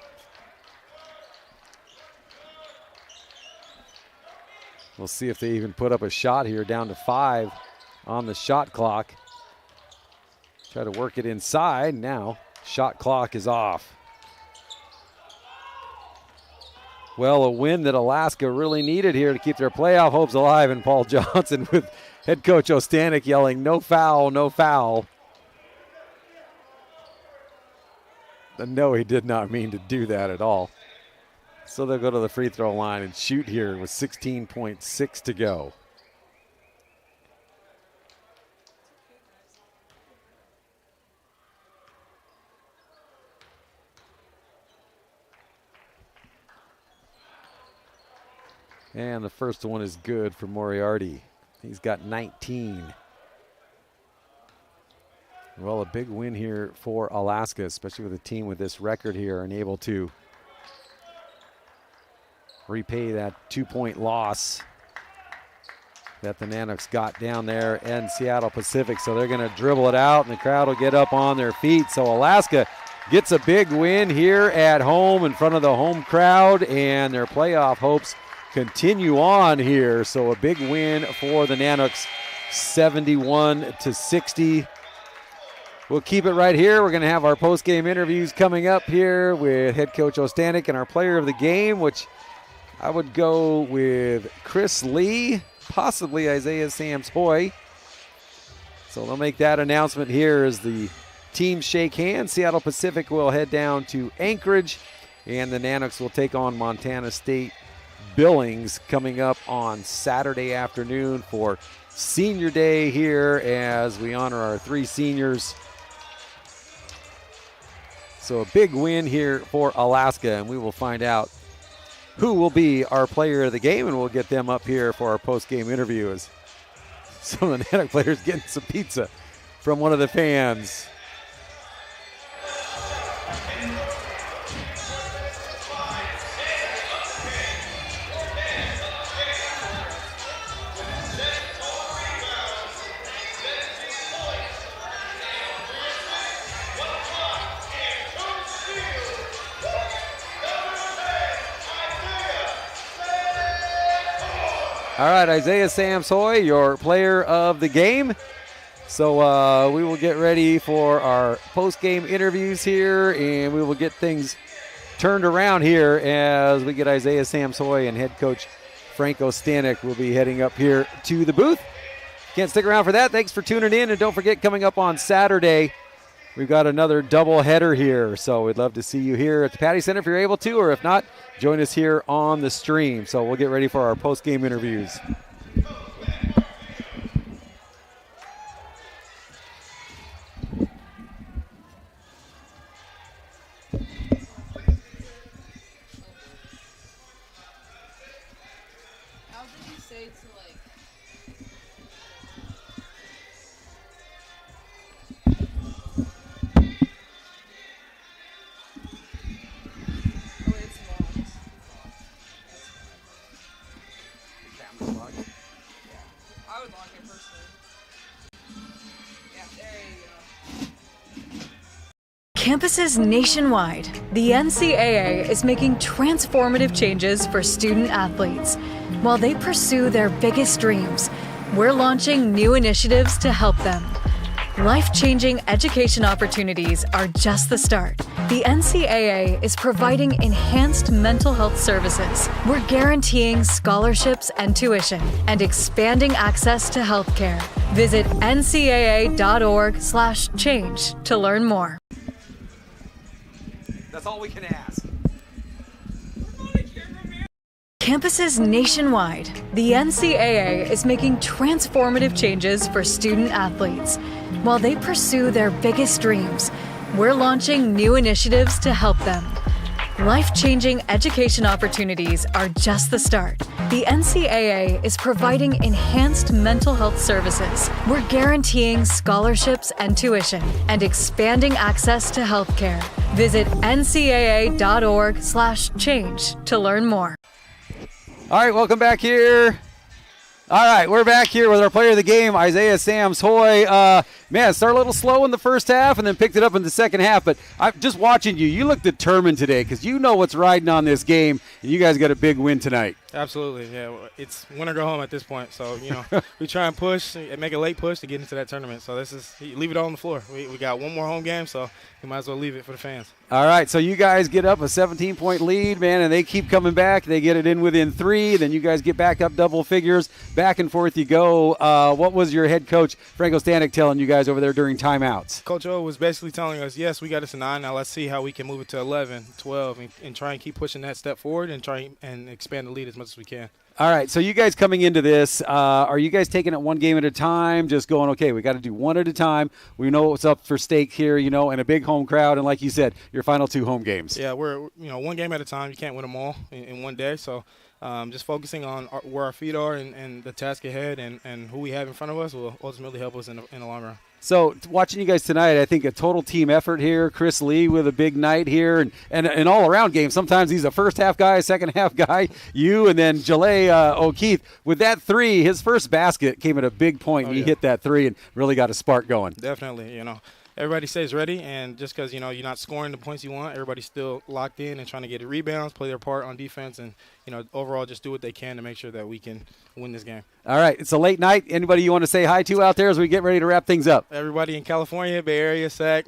We'll see if they even put up a shot here, down to 5 on the shot clock. Try to work it inside. Now, shot clock is off. Well, a win that Alaska really needed here to keep their playoff hopes alive, and Paul Johnson with head coach Ostanek yelling, "No foul, no foul." And no, he did not mean to do that at all. So they'll go to the free throw line and shoot here with 16.6 to go. And the first one is good for Moriarty. He's got 19. Well, a big win here for Alaska, especially with a team with this record here and able to repay that 2-point loss that the Nanox got down there in Seattle Pacific. So they're going to dribble it out, and the crowd will get up on their feet. So Alaska gets a big win here at home in front of the home crowd, and their playoff hopes continue on here. So a big win for the Nanox, 71-60. We'll keep it right here. We're going to have our post-game interviews coming up here with head coach Ostanek and our player of the game, which I would go with Chris Lee, possibly Isaiah Sams-Hoy. So they'll make that announcement here as the teams shake hands. Seattle Pacific will head down to Anchorage, and the Nanox will take on Montana State Billings coming up on Saturday afternoon for Senior Day here as we honor our 3 seniors. So a big win here for Alaska, and we will find out who will be our player of the game, and we'll get them up here for our post-game interview as some of the Nanox players getting some pizza from one of the fans. All right, Isaiah Samsoy, your player of the game. So we will get ready for our post-game interviews here, and we will get things turned around here as we get Isaiah Samsoy and head coach Franco Stanek will be heading up here to the booth. Can't stick around for that. Thanks for tuning in, and don't forget, coming up on Saturday, we've got another double header here. So we'd love to see you here at the Patty Center if you're able to, or if not, join us here on the stream. So we'll get ready for our post-game interviews. Campuses nationwide, the NCAA is making transformative changes for student athletes. While they pursue their biggest dreams, we're launching new initiatives to help them. Life-changing education opportunities are just the start. The NCAA is providing enhanced mental health services. We're guaranteeing scholarships and tuition and expanding access to healthcare. Visit ncaa.org/change to learn more. That's all we can ask. Campuses nationwide, the NCAA is making transformative changes for student athletes. While they pursue their biggest dreams, we're launching new initiatives to help them. Life-changing education opportunities are just the start. The NCAA is providing enhanced mental health services. We're guaranteeing scholarships and tuition and expanding access to healthcare. Visit ncaa.org/change to learn more. All right, welcome back here. All right, we're back here with our player of the game, Isaiah Samsoy. Man, started a little slow in the first half and then picked it up in the second half. But I'm just watching you. You look determined today because you know what's riding on this game, and you guys got a big win tonight. Absolutely, yeah. It's win or go home at this point. So, we try and push and make a late push to get into that tournament. So leave it all on the floor. We got one more home game, so we might as well leave it for the fans. All right, so you guys get up a 17-point lead, man, and they keep coming back. They get it in within 3. Then you guys get back up double figures. Back and forth you go. What was your head coach, Franco Stanek, telling you guys over there during timeouts? Coach O was basically telling us, yes, we got us to 9. Now let's see how we can move it to 11, 12, and try and keep pushing that step forward and try and expand the lead as much as we can. All right, so you guys coming into this, are you guys taking it one game at a time, just going, okay, we got to do one at a time. We know what's up for stake here, and a big home crowd, and like you said, your final 2 home games. Yeah, we're one game at a time. You can't win them all in one day, so just focusing on where our feet are and the task ahead and who we have in front of us will ultimately help us in the long run. So watching you guys tonight, I think a total team effort here. Chris Lee with a big night here, and an all-around game. Sometimes he's a first-half guy, second-half guy. You and then Jaleh O'Keefe with that 3. His first basket came at a big point. He hit that 3 and really got a spark going. Definitely, everybody stays ready, and just because, you're not scoring the points you want, everybody's still locked in and trying to get rebounds, play their part on defense, and, overall just do what they can to make sure that we can win this game. All right, it's a late night. Anybody you want to say hi to out there as we get ready to wrap things up? Everybody in California, Bay Area, SAC,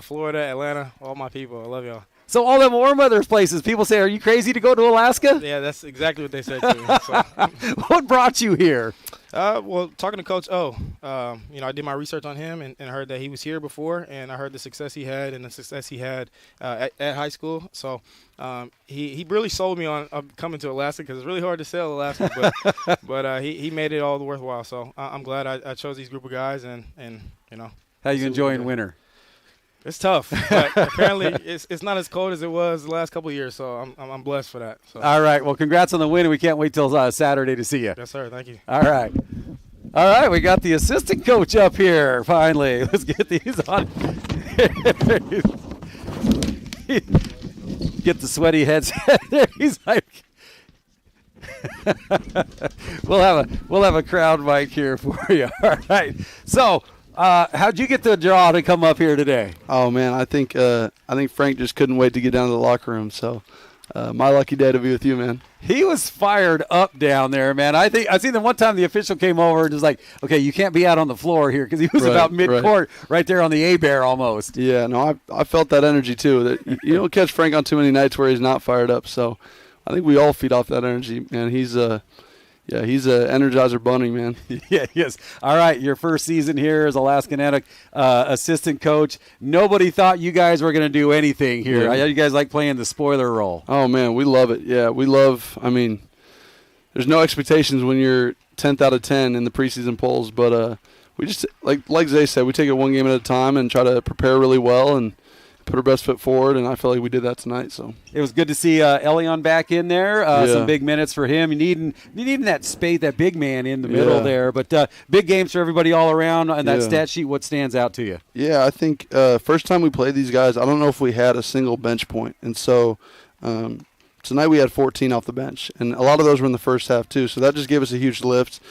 Florida, Atlanta, all my people. I love y'all. So all them warm weather places, people say, are you crazy to go to Alaska? Yeah, that's exactly what they said to me. So. What brought you here? Well, talking to Coach O, I did my research on him and heard that he was here before, and I heard the success he had and the success he had at high school. So he really sold me on coming to Alaska because it's really hard to sell Alaska, but he made it all worthwhile. So I'm glad I chose these group of guys and. How you enjoying winter? It's tough, but apparently it's not as cold as it was the last couple of years, so I'm blessed for that. So. All right, well, congrats on the win, and we can't wait till Saturday to see you. Yes, sir. Thank you. All right, we got the assistant coach up here finally. Let's get these on. Get the sweaty headset there. He's like, we'll have a crowd mic here for you. All right, so. How'd you get the draw to come up here today? Oh man, I think Frank just couldn't wait to get down to the locker room. So, my lucky day to be with you, man. He was fired up down there, man. I think I seen the one time the official came over and was like, "Okay, you can't be out on the floor here," because he was about mid-court, right there on the A-bear almost. Yeah, no, I felt that energy too. That you don't catch Frank on too many nights where he's not fired up. So I think we all feed off that energy, man. He's a Energizer bunny, man. Yeah, yes. All right, your first season here as Alaska GNAC assistant coach. Nobody thought you guys were going to do anything here. Yeah. I know you guys like playing the spoiler role. Oh, man, we love it. Yeah, we love – I mean, there's no expectations when you're 10th out of 10 in the preseason polls, but we just – like Zay said, we take it one game at a time and try to prepare really well and put our best foot forward, and I feel like we did that tonight. So it was good to see Elion back in there. Some big minutes for him. You needing that space, that big man in the middle there. But big games for everybody all around. And that stat sheet, what stands out to you? Yeah, I think first time we played these guys, I don't know if we had a single bench point. And so tonight we had 14 off the bench, and a lot of those were in the first half too. So that just gave us a huge lift.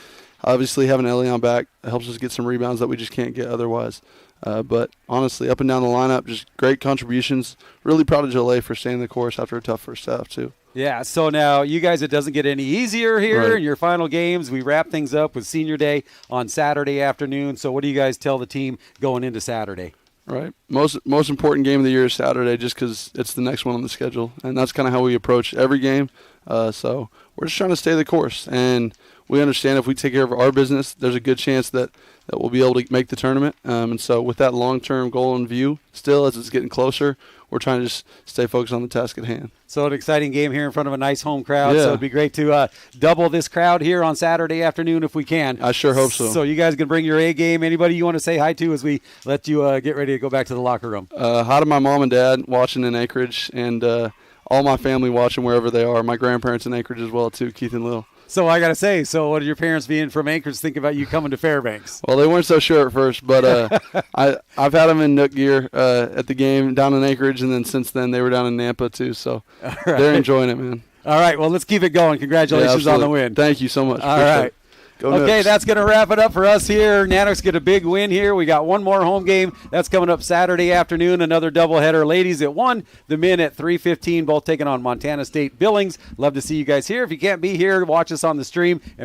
Obviously, having Elion back helps us get some rebounds that we just can't get otherwise. But honestly, up and down the lineup, just great contributions. Really proud of Jolie for staying the course after a tough first half, too. Yeah, so now you guys, it doesn't get any easier here in your final games. We wrap things up with Senior Day on Saturday afternoon. So what do you guys tell the team going into Saturday? Right. Most important game of the year is Saturday just because it's the next one on the schedule. And that's kind of how we approach every game. So we're just trying to stay the course. And we understand if we take care of our business, there's a good chance that we'll be able to make the tournament. And so with that long-term goal in view, still as it's getting closer, we're trying to just stay focused on the task at hand. So an exciting game here in front of a nice home crowd. So it'd be great to double this crowd here on Saturday afternoon if we can. I sure hope so. So you guys can bring your A game. Anybody you want to say hi to as we let you get ready to go back to the locker room? Hi to my mom and dad watching in Anchorage, and all my family watching wherever they are. My grandparents in Anchorage as well, too, Keith and Lil. So I got to say, so what did your parents being from Anchorage think about you coming to Fairbanks? Well, they weren't so sure at first, but I've had them in Nook gear at the game down in Anchorage, and then since then they were down in Nampa too, so they're enjoying it, man. All right, well, let's keep it going. Congratulations on the win. Thank you so much. All right. Okay, that's going to wrap it up for us here. Nanoks get a big win here. We got one more home game. That's coming up Saturday afternoon, another doubleheader. Ladies at 1, the men at 3:15, both taking on Montana State Billings. Love to see you guys here. If you can't be here, watch us on the stream. And